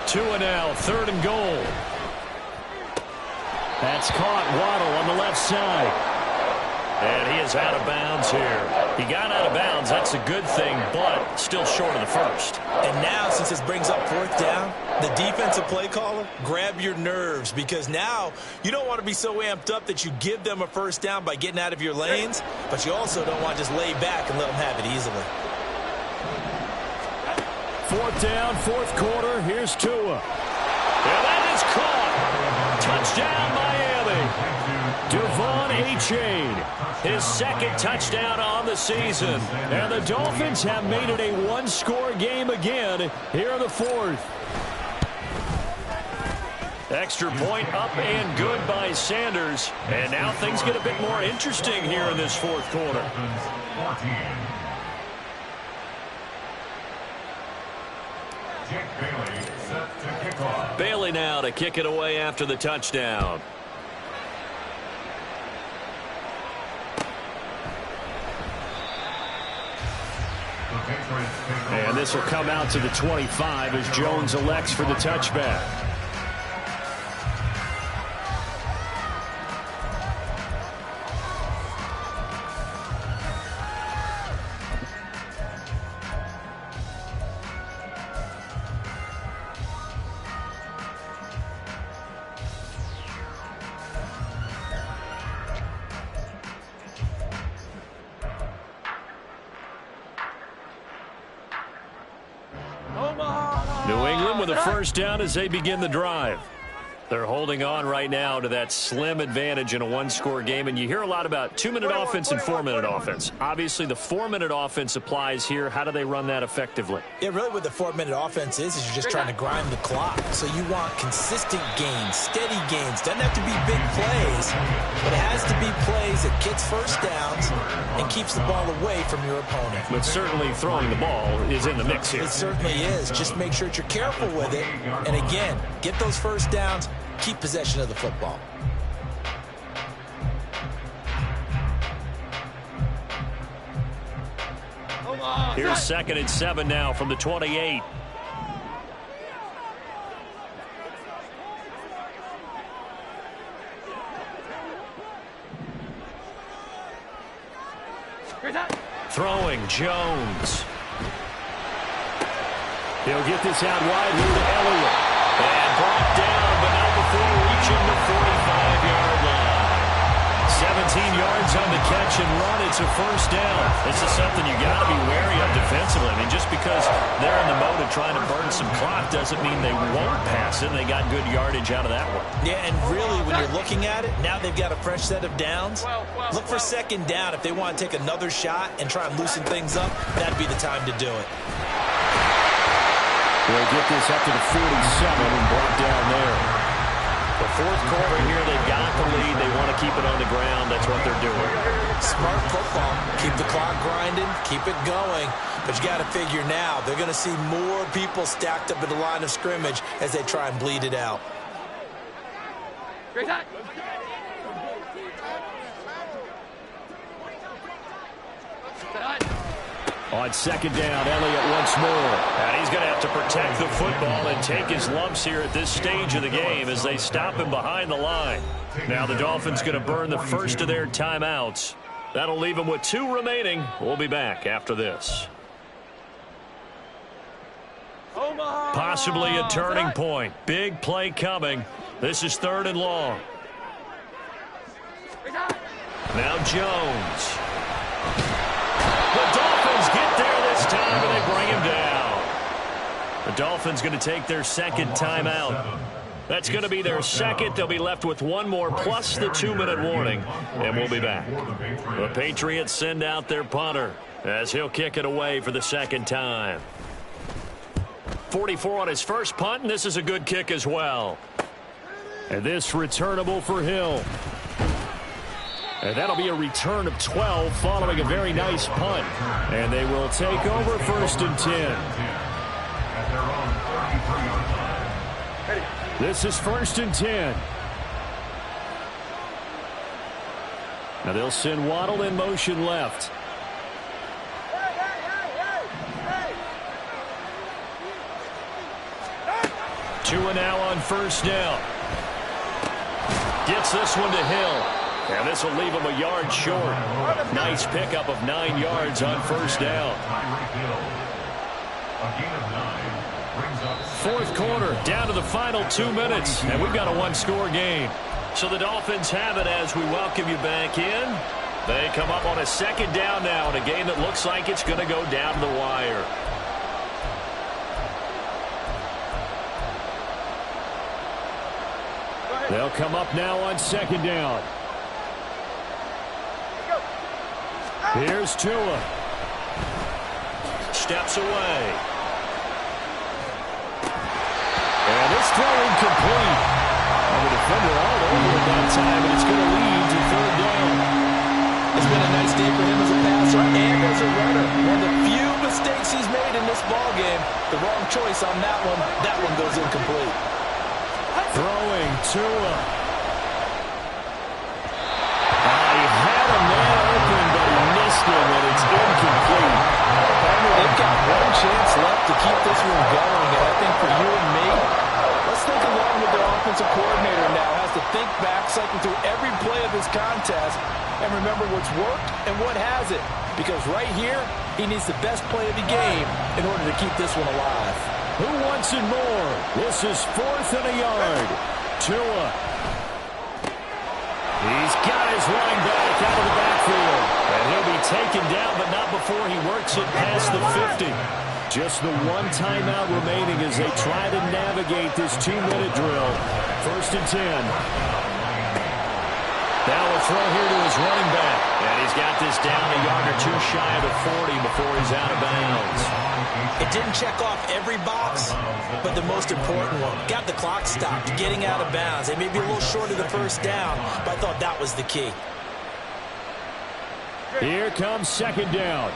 Speaker 2: Tua now, third and goal. That's caught. Waddle on the left side. And he is out of bounds here. He got out of bounds. That's a good thing, but still short of the first.
Speaker 3: And now, since this brings up fourth down, the defensive play caller, grab your nerves because now you don't want to be so amped up that you give them a first down by getting out of your lanes, but you also don't want to just lay back and let them have it easily.
Speaker 2: Fourth down, fourth quarter. Here's Tua. And that is caught. Touchdown, Miami. Devon A-Chain, his second touchdown on the season. And the Dolphins have made it a one-score game again here in the fourth. Extra point up and good by Sanders. And now things get a bit more interesting here in this fourth quarter. Bailey now to kick it away after the touchdown. And this will come out to the 25 as Jones elects for the touchback. New England with a first down as they begin the drive. They're holding on right now to that slim advantage in a one-score game, and you hear a lot about 2-minute offense and 4-minute offense. Obviously, the 4-minute offense applies here. How do they run that effectively?
Speaker 3: Yeah, really what the 4-minute offense is you're just trying to grind the clock. So you want consistent gains, steady gains. Doesn't have to be big plays, but it has to be plays that gets first downs and keeps the ball away from your opponent.
Speaker 2: But certainly throwing the ball is in the mix here.
Speaker 3: It certainly is. Just make sure that you're careful with it. And again, get those first downs. Keep possession of the football.
Speaker 2: Here's 2nd and 7 now from the 28. Throwing Jones. He'll get this out wide here to Elliott. And brought down, but not before reaching the 45-yard line. 17 yards on the catch and run. It's a first down. This is something you got to be wary of defensively. I mean, just because they're in the mode of trying to burn some clock doesn't mean they won't pass it. They got good yardage out of that one.
Speaker 3: Yeah, and really, when you're looking at it, now they've got a fresh set of downs. Look for second down. If they want to take another shot and try and loosen things up, that'd be the time to do it.
Speaker 2: They'll get this up to the 47 and brought down there. The fourth quarter here, they've got the lead. They want to keep it on the ground. That's what they're doing.
Speaker 3: Smart football. Keep the clock grinding. Keep it going. But you got to figure now, they're going to see more people stacked up at the line of scrimmage as they try and bleed it out.
Speaker 6: Great time.
Speaker 7: On second down, Elliott once more.
Speaker 2: And he's going to have to protect the football and take his lumps here at this stage of the game as they stop him behind the line. Now the Dolphins going to burn the first of their timeouts. That'll leave them with 2 remaining. We'll be back after this. Possibly a turning point. Big play coming. This is 3rd and long. Now Jones. The Dolphins get there this time, and they bring him down. The Dolphins going to take their second timeout. That's going to be their second. They'll be left with 1 more plus the 2-minute warning, and we'll be back. The Patriots send out their punter as he'll kick it away for the second time. 44 on his first punt, and this is a good kick as well.
Speaker 7: And this returnable for Hill. And that'll be a return of 12 following a very nice punt. And they will take over 1st and 10. This is 1st and 10. Now they'll send Waddle in motion left. Two and now on 1st down. Gets this one to Hill. And this will leave him a yard short. Nice pickup of 9 yards on 1st down. 4th quarter, down to the final 2 minutes. And we've got a 1-score game. So the Dolphins have it as we welcome you back in. They come up on a 2nd down now in a game that looks like it's going to go down to the wire. They'll come up now on 2nd down. Here's Tua.
Speaker 2: Steps away.
Speaker 7: And this throw incomplete. And the defender all over at that time, and it's going to lead to 3rd down.
Speaker 3: It's been a nice day for him as a passer and as a runner. One of the few mistakes he's made in this ballgame. The wrong choice on that one. That one goes incomplete.
Speaker 7: Throwing Tua. He had a man open, but he missed him, and it's incomplete.
Speaker 3: They've got one chance left to keep this one going, and I think for you and me, let's think along with their offensive coordinator now. Has to think back, cycle through every play of this contest, and remember what's worked and what hasn't. Because right here, he needs the best play of the game in order to keep this one alive.
Speaker 7: Who wants it more? This is 4th and a yard. Tua. He's got his running back out of the backfield. And he'll be taken down, but not before he works it past the 50. Just the 1 timeout remaining as they try to navigate this 2-minute drill. 1st and 10. Now a throw here to his running back. And he's got this down a yard or 2 shy of the 40 before he's out of bounds.
Speaker 3: It didn't check off every box, but the most important one. Got the clock stopped, getting out of bounds. They may be a little short of the 1st down, but I thought that was the key.
Speaker 7: Here comes 2nd down.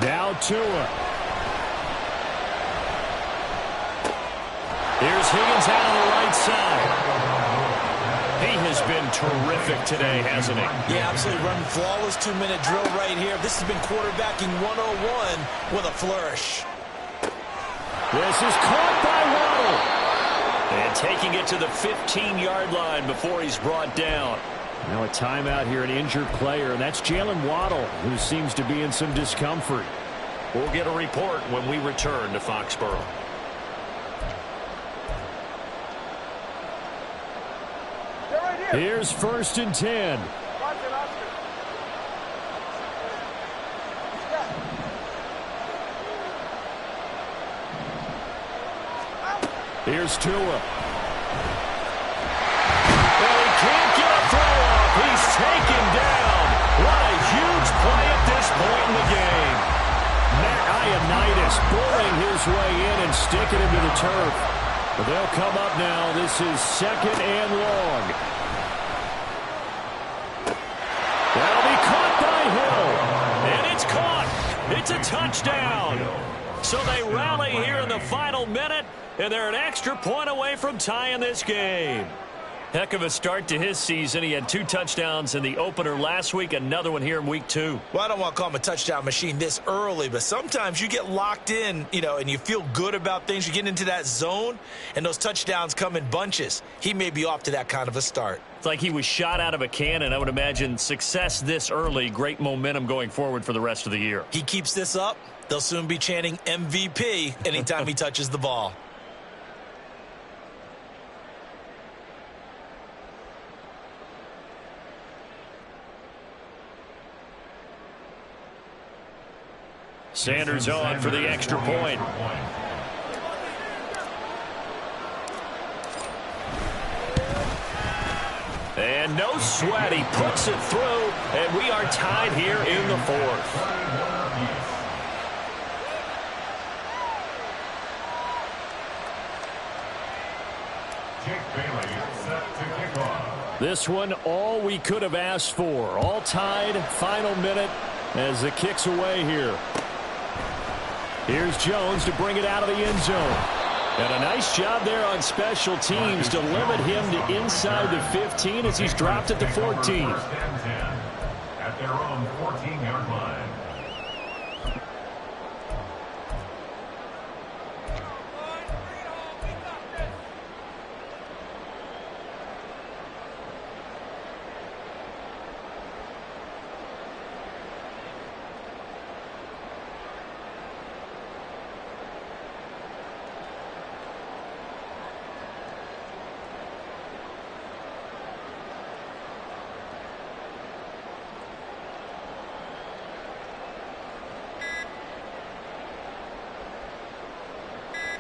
Speaker 7: Now Tua. Here's Higgins out on the right side. He has been terrific today, hasn't he?
Speaker 3: Yeah, absolutely. Running flawless 2-minute drill right here. This has been quarterbacking 101 with a flourish.
Speaker 7: This is caught by Waddle.
Speaker 2: And taking it to the 15-yard line before he's brought down.
Speaker 7: Now a timeout here, an injured player, and that's Jalen Waddle, who seems to be in some discomfort.
Speaker 2: We'll get a report when we return to Foxborough.
Speaker 7: Here's 1st and 10. Here's Tua.
Speaker 2: Well, he can't get a throw off. He's the game. Ioannidis bullying his way in and sticking him to the turf. But they'll come up now. This is 2nd and long. That'll be caught by Hill. And it's caught. It's a touchdown. So they rally here in the final minute, and they're an extra point away from tying this game. Heck of a start to his season. He had 2 touchdowns in the opener last week, another one here in week 2.
Speaker 3: Well, I don't want to call him a touchdown machine this early, but sometimes you get locked in, and you feel good about things. You get into that zone, and those touchdowns come in bunches. He may be off to that kind of a start.
Speaker 2: It's like he was shot out of a cannon. I would imagine success this early, great momentum going forward for the rest of the year.
Speaker 3: He keeps this up, they'll soon be chanting MVP anytime he touches the ball.
Speaker 2: Sanders on for the extra point. And no sweat. He puts it through, and we are tied here in the 4th. This one, all we could have asked for. All tied, final minute as the kick's away here. Here's Jones to bring it out of the end zone. And a nice job there on special teams to limit him to inside the 15 as he's dropped at the 14.
Speaker 5: At their own 14-yard line.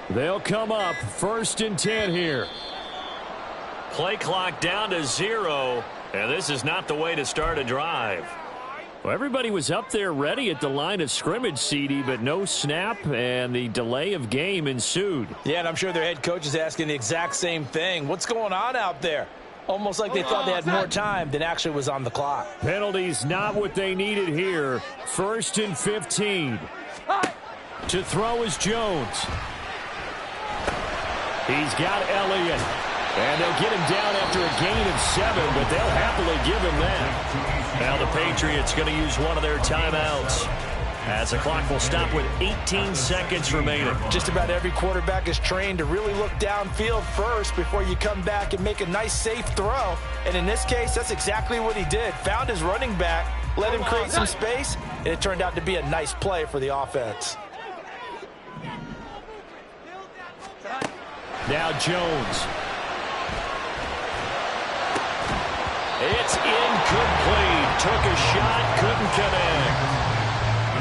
Speaker 2: They'll come up 1st and 10 here. Play clock down to 0, and this is not the way to start a drive. Well, everybody was up there ready at the line of scrimmage, CD, but no snap, and the delay of game ensued.
Speaker 3: Yeah, and I'm sure their head coach is asking the exact same thing. What's going on out there? Almost like they thought they had more time than actually was on the clock.
Speaker 2: Penalties not what they needed here. 1st and 15. To throw is Jones. He's got Elliott. And they'll get him down after a gain of 7, but they'll happily give him that. Now the Patriots going to use one of their timeouts, as the clock will stop with 18 seconds remaining.
Speaker 3: Just about every quarterback is trained to really look downfield first before you come back and make a nice, safe throw. And in this case, that's exactly what he did. Found his running back, let him create some space, and it turned out to be a nice play for the offense.
Speaker 2: Now Jones. It's incomplete. Took a shot, couldn't connect.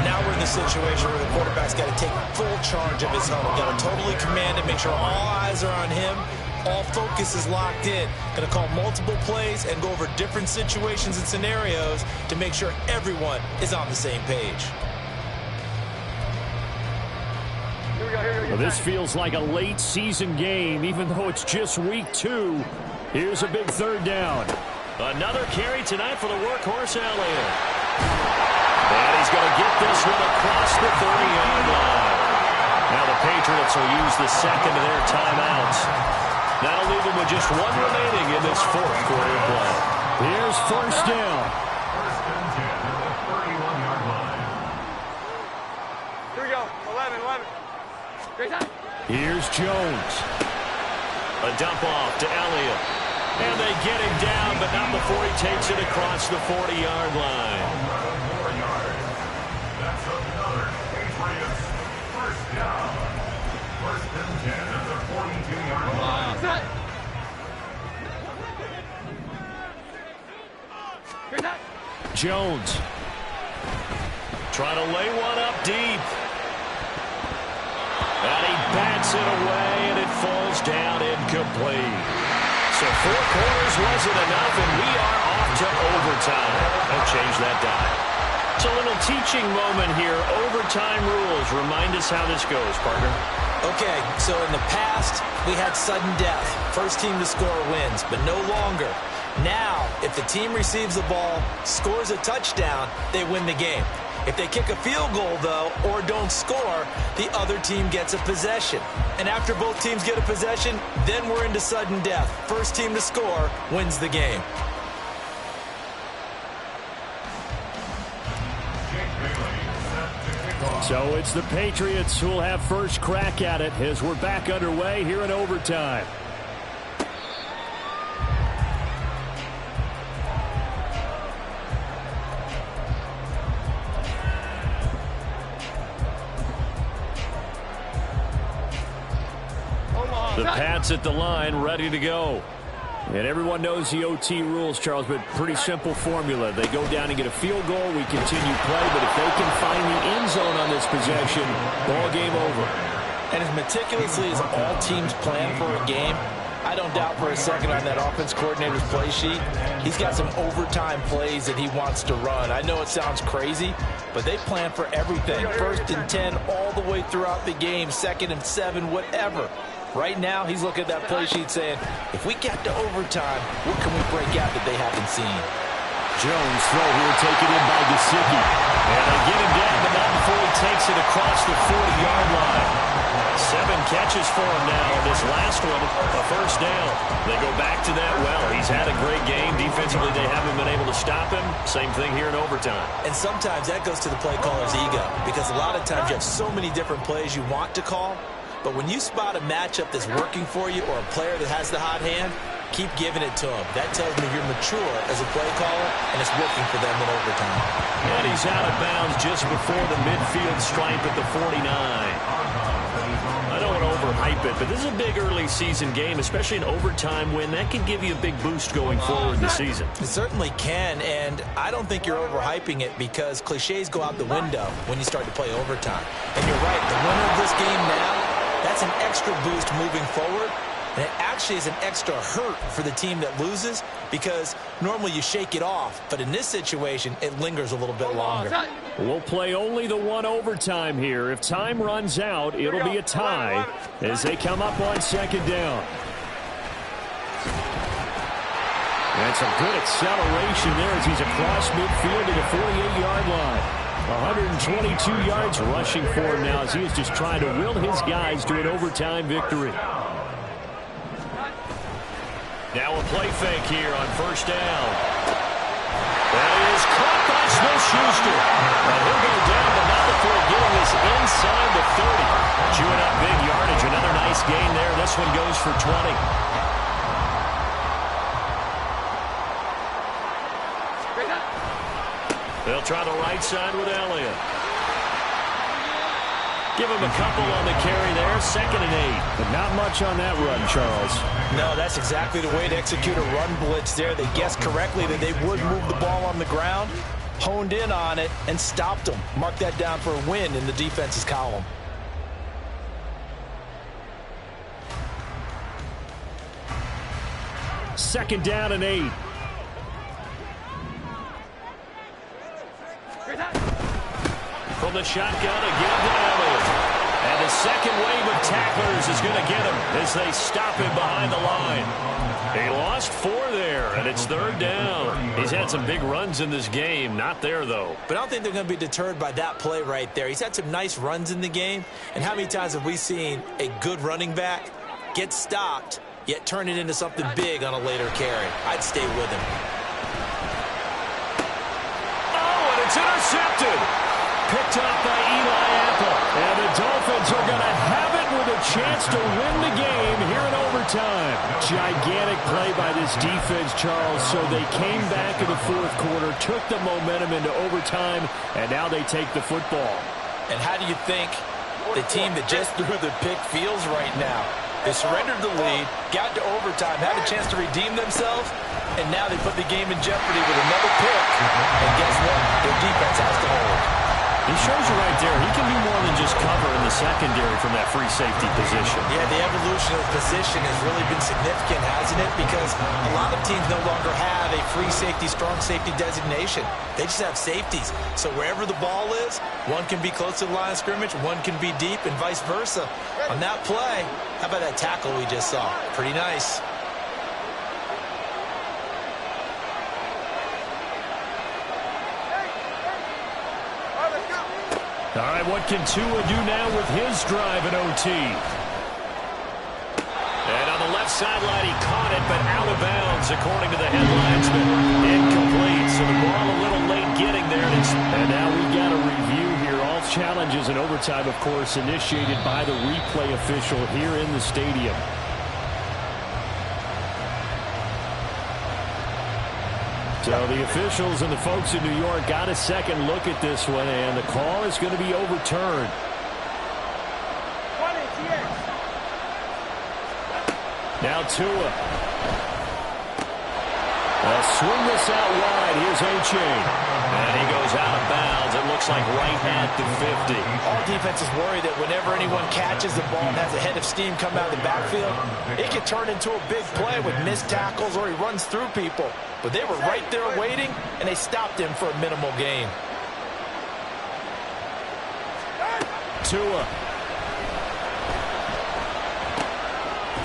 Speaker 3: Now we're in the situation where the quarterback's got to take full charge of his helmet. Got to totally command it, make sure all eyes are on him. All focus is locked in. Going to call multiple plays and go over different situations and scenarios to make sure everyone is on the same page.
Speaker 2: Well, this feels like a late season game, even though it's just week 2. Here's a big 3rd down. Another carry tonight for the workhorse Elliott. And he's going to get this one across the 30-yard line. Now the Patriots will use the 2nd of their timeouts. That'll leave them with just 1 remaining in this 4th quarter play. Here's 1st down.
Speaker 5: 1st and 10 at the 31-yard line.
Speaker 6: Here we go. 11. Great time.
Speaker 2: Here's Jones. A dump off to Elliott. And they get him down, but not before he takes it across the 40-yard line.
Speaker 5: 4 yards. That's another Patriots 1st down. 1st and 10 at the 42-yard line.
Speaker 6: Set. Great time.
Speaker 2: Jones trying to lay one up deep. And he bats it away, and it falls down incomplete. So 4 quarters wasn't enough, and we are off to overtime. They'll change that dial. It's a little teaching moment here. Overtime rules. Remind us how this goes, partner.
Speaker 3: Okay, so in the past, we had sudden death. First team to score wins, but no longer. Now, if the team receives the ball, scores a touchdown, they win the game. If they kick a field goal, though, or don't score, the other team gets a possession. And after both teams get a possession, then we're into sudden death. First team to score wins the game.
Speaker 7: So it's the Patriots who will have first crack at it as we're back underway here in overtime. The Pats at the line, ready to go. And everyone knows the OT rules, Charles, but pretty simple formula. They go down and get a field goal, we continue play, but if they can find the end zone on this possession, ball game over.
Speaker 4: And as meticulously as all teams plan for a game, I don't doubt for a second on that offense coordinator's play sheet, he's got some overtime plays that he wants to run. I know it sounds crazy, but they plan for everything. 1st and 10 all the way throughout the game, 2nd and 7, whatever. Right now, he's looking at that play sheet saying, if we get to overtime, what can we break out that they haven't seen?
Speaker 7: Jones throw here taken in by Gesicki.
Speaker 2: And they get him down, but not before he takes it across the 40-yard line. 7 catches for him now. This last one, a first down. They go back to that well. He's had a great game. Defensively, they haven't been able to stop him. Same thing here in overtime.
Speaker 3: And sometimes that goes to the play caller's ego, because a lot of times you have so many different plays you want to call. But when you spot a matchup that's working for you or a player that has the hot hand, keep giving it to him. That tells me you're mature as a play caller, and it's working for them in overtime.
Speaker 2: And he's out of bounds just before the midfield stripe at the 49. I don't want to overhype it, but this is a big early season game, especially an overtime win. That can give you a big boost going forward this season.
Speaker 3: It certainly can, and I don't think you're overhyping it because cliches go out the window when you start to play overtime. And you're right, the winner of this game now, that's an extra boost moving forward, and it actually is an extra hurt for the team that loses because normally you shake it off, but in this situation, it lingers a little bit longer.
Speaker 7: We'll play only the one overtime here. If time runs out, it'll be a tie as they come up on 2nd down. And some good acceleration there as he's across midfield to the 48-yard line. 122 yards rushing for him now as he is just trying to will his guys to an overtime victory.
Speaker 2: Now a play fake here on 1st down. That is caught by Smith-Schuster. And he'll go down, but not before getting this inside the 30. Chewing up big yardage. Another nice gain there. This one goes for 20. They'll try the right side with Elliott. Give him a couple on the carry there. 2nd and 8.
Speaker 7: But not much on that run, Charles.
Speaker 3: No, that's exactly the way to execute a run blitz there. They guessed correctly that they would move the ball on the ground, honed in on it, and stopped them. Mark that down for a win in the defense's column.
Speaker 7: Second down and 8.
Speaker 2: From the shotgun again to Elliott. And the second wave of tacklers is going to get him as they stop him behind the line. He lost 4 there, and it's 3rd down. He's had some big runs in this game. Not there, though.
Speaker 3: But I don't think they're going to be deterred by that play right there. He's had some nice runs in the game. And how many times have we seen a good running back get stopped, yet turn it into something big on a later carry? I'd stay with him.
Speaker 2: Oh, and it's intercepted. Picked up by Eli Apple.
Speaker 7: And the Dolphins are going to have it with a chance to win the game here in overtime. Gigantic play by this defense, Charles. So they came back in the 4th quarter, took the momentum into overtime, and now they take the football.
Speaker 3: And how do you think the team that just threw the pick feels right now? They surrendered the lead, got to overtime, had a chance to redeem themselves, and now they put the game in jeopardy with another pick. And guess what? Their defense has to hold.
Speaker 2: He shows you right there, he can do more than just cover in the secondary from that free safety position.
Speaker 3: Yeah, the evolution of the position has really been significant, hasn't it? Because a lot of teams no longer have a free safety, strong safety designation. They just have safeties. So wherever the ball is, one can be close to the line of scrimmage, one can be deep, and vice versa. On that play, how about that tackle we just saw? Pretty nice.
Speaker 2: All right, what can Tua do now with his drive in OT? And on the left sideline, he caught it, but out of bounds, according to the head linesman. Incomplete, so the ball a little late getting there. And now we've got a review here. All challenges in overtime, of course, initiated by the replay official here in the stadium. So the officials and the folks in New York got a second look at this one, and the call is going to be overturned. Now Tua. They'll swing this out wide. Here's A-Chain. And he goes out of bounds. It looks like right at the 50.
Speaker 3: All defenses worry that whenever anyone catches the ball and has a head of steam come out of the backfield, it can turn into a big play with missed tackles or he runs through people. But they were right there waiting, and they stopped him for a minimal gain.
Speaker 2: Tua.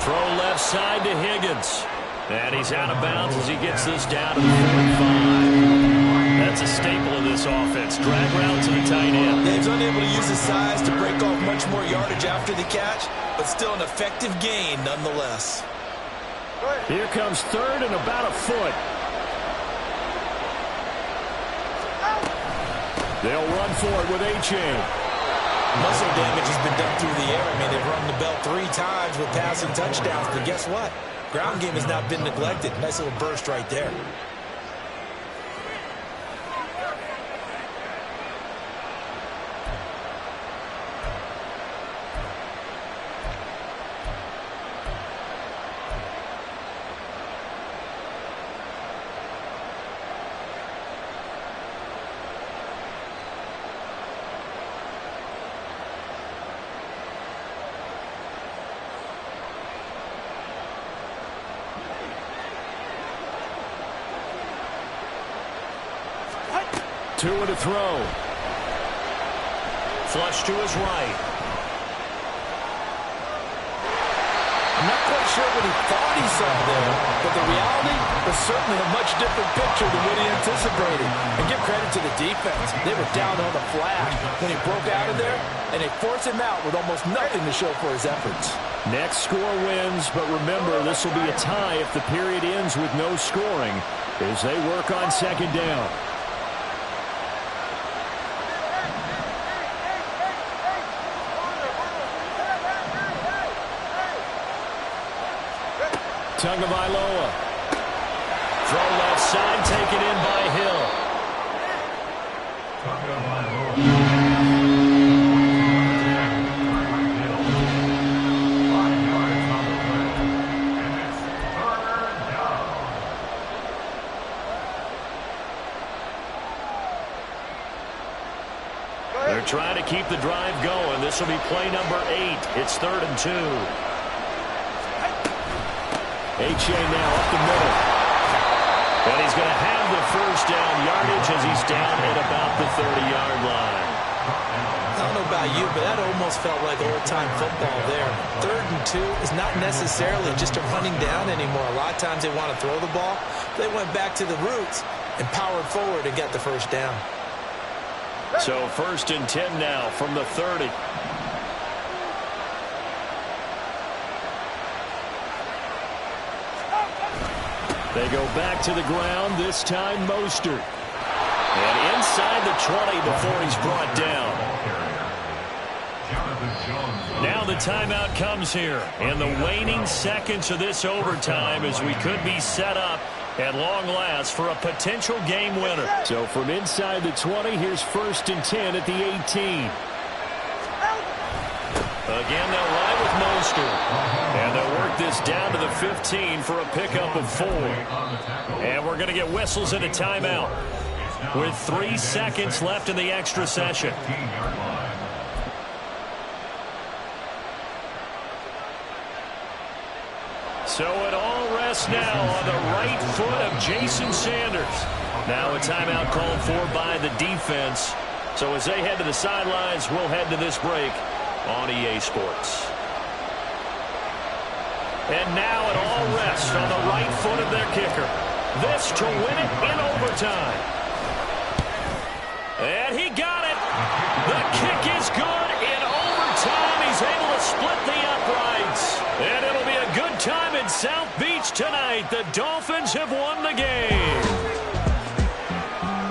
Speaker 2: Throw left side to Higgins. And he's out of bounds as he gets this down to the 45. That's a staple of this offense. Drag route to the tight end.
Speaker 3: Yeah, he's unable to use his size to break off much more yardage after the catch, but still an effective gain nonetheless.
Speaker 2: Here comes third and about a foot. They'll run for it with A-Chain.
Speaker 3: Muscle damage has been done through the air. I mean, they've rung the bell 3 times with passing touchdowns, but guess what? Ground game has not been neglected. Nice little burst right there.
Speaker 2: Tua to throw. Flush to his right.
Speaker 4: I'm not quite sure what he thought he saw there, but the reality was certainly a much different picture than what he anticipated. And give credit to the defense. They were down on the flash when he broke out of there, and they forced him out with almost nothing to show for his efforts.
Speaker 2: Next score wins, but remember, this will be a tie if the period ends with no scoring as they work on second down. Tagovailoa. Throw left side, taken in by Hill. They're trying to keep the drive going. This will be play number 8. It's 3rd and 2. A-Chain now up the middle. And he's going to have the first down yardage as he's down at about the 30-yard line.
Speaker 3: I don't know about you, but that almost felt like old-time football there. 3rd and 2 is not necessarily just a running down anymore. A lot of times they want to throw the ball. They went back to the roots and powered forward and got the first down.
Speaker 2: So 1st and 10 now from the 30. They go back to the ground, this time Mostert. And inside the 20 before he's brought down. Now the timeout comes here. In the waning seconds of this overtime as we could be set up at long last for a potential game winner. So from inside the 20, here's 1st and 10 at the 18. Again, they'll ride with Mostert. And they'll work this down to the 15 for a pickup of 4. And we're going to get whistles and a timeout. with 3 seconds left in the extra session.
Speaker 5: 15-yard line.
Speaker 2: So it all rests now on the right foot of Jason Sanders. Now a timeout called for by the defense. So as they head to the sidelines, we'll head to this break on EA Sports. And now it all rests on the right foot of their kicker. This to win it in overtime. And he got it. The kick is good. In overtime, he's able to split the uprights. And it'll be a good time in South Beach tonight. The Dolphins have won the game.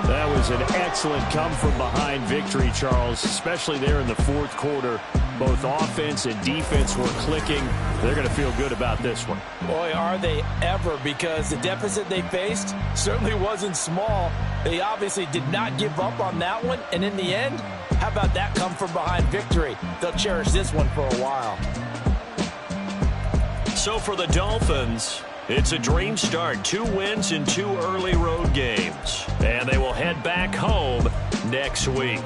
Speaker 7: That was an excellent come-from-behind victory, Charles, especially there in the fourth quarter. Both offense and defense were clicking. They're going to feel good about this one.
Speaker 4: Boy, are they ever, because the deficit they faced certainly wasn't small. They obviously did not give up on that one, and in the end, how about that come-from-behind victory? They'll cherish this one for a while.
Speaker 2: So for the Dolphins, it's a dream start. 2 wins in 2 early road games. And they will head back home next week.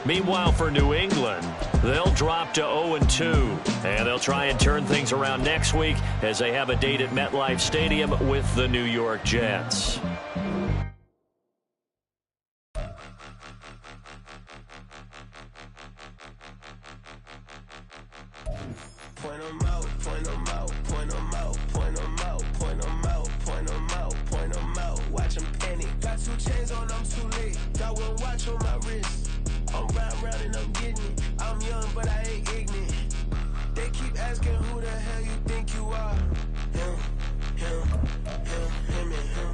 Speaker 2: Meanwhile, for New England, they'll drop to 0-2. And they'll try and turn things around next week as they have a date at MetLife Stadium with the New York Jets.
Speaker 8: Point 'em out, point 'em out, point 'em out, point 'em out, point 'em out, point 'em out, point 'em out. Watch 'em panic. Got 2 chains on, I'm too late. Got 1 watch on my wrist. I'm round and I'm getting it. I'm young, but I ain't ignorant. They keep asking who the hell you think you are. Him, and him.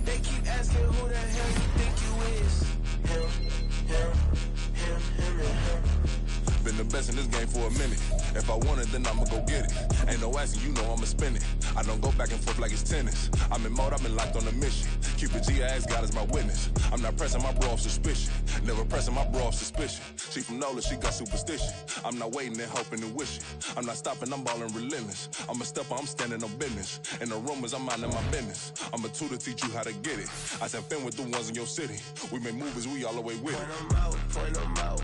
Speaker 8: They keep asking who the hell you think you is. Him, and him.
Speaker 9: Been the best in this game for a minute. If I want it, then I'ma go get it. Ain't no asking, you know I'ma spin it. I don't go back and forth like it's tennis. I'm in mode, I've been locked on a mission. Cupid G, I ask God as my witness. I'm not pressing my bro off suspicion. Never pressing my bro off suspicion. She from Nola, she got superstition. I'm not waiting and hoping and wishing. I'm not stopping, I'm balling relentless. I'm a stepper, I'm standing on business. In the rumors, I'm minding my business. I'm a tutor, teach you how to get it. I said, fin with the ones in your city. We make movies, we all the way with it.
Speaker 8: Point 'em out, point 'em out.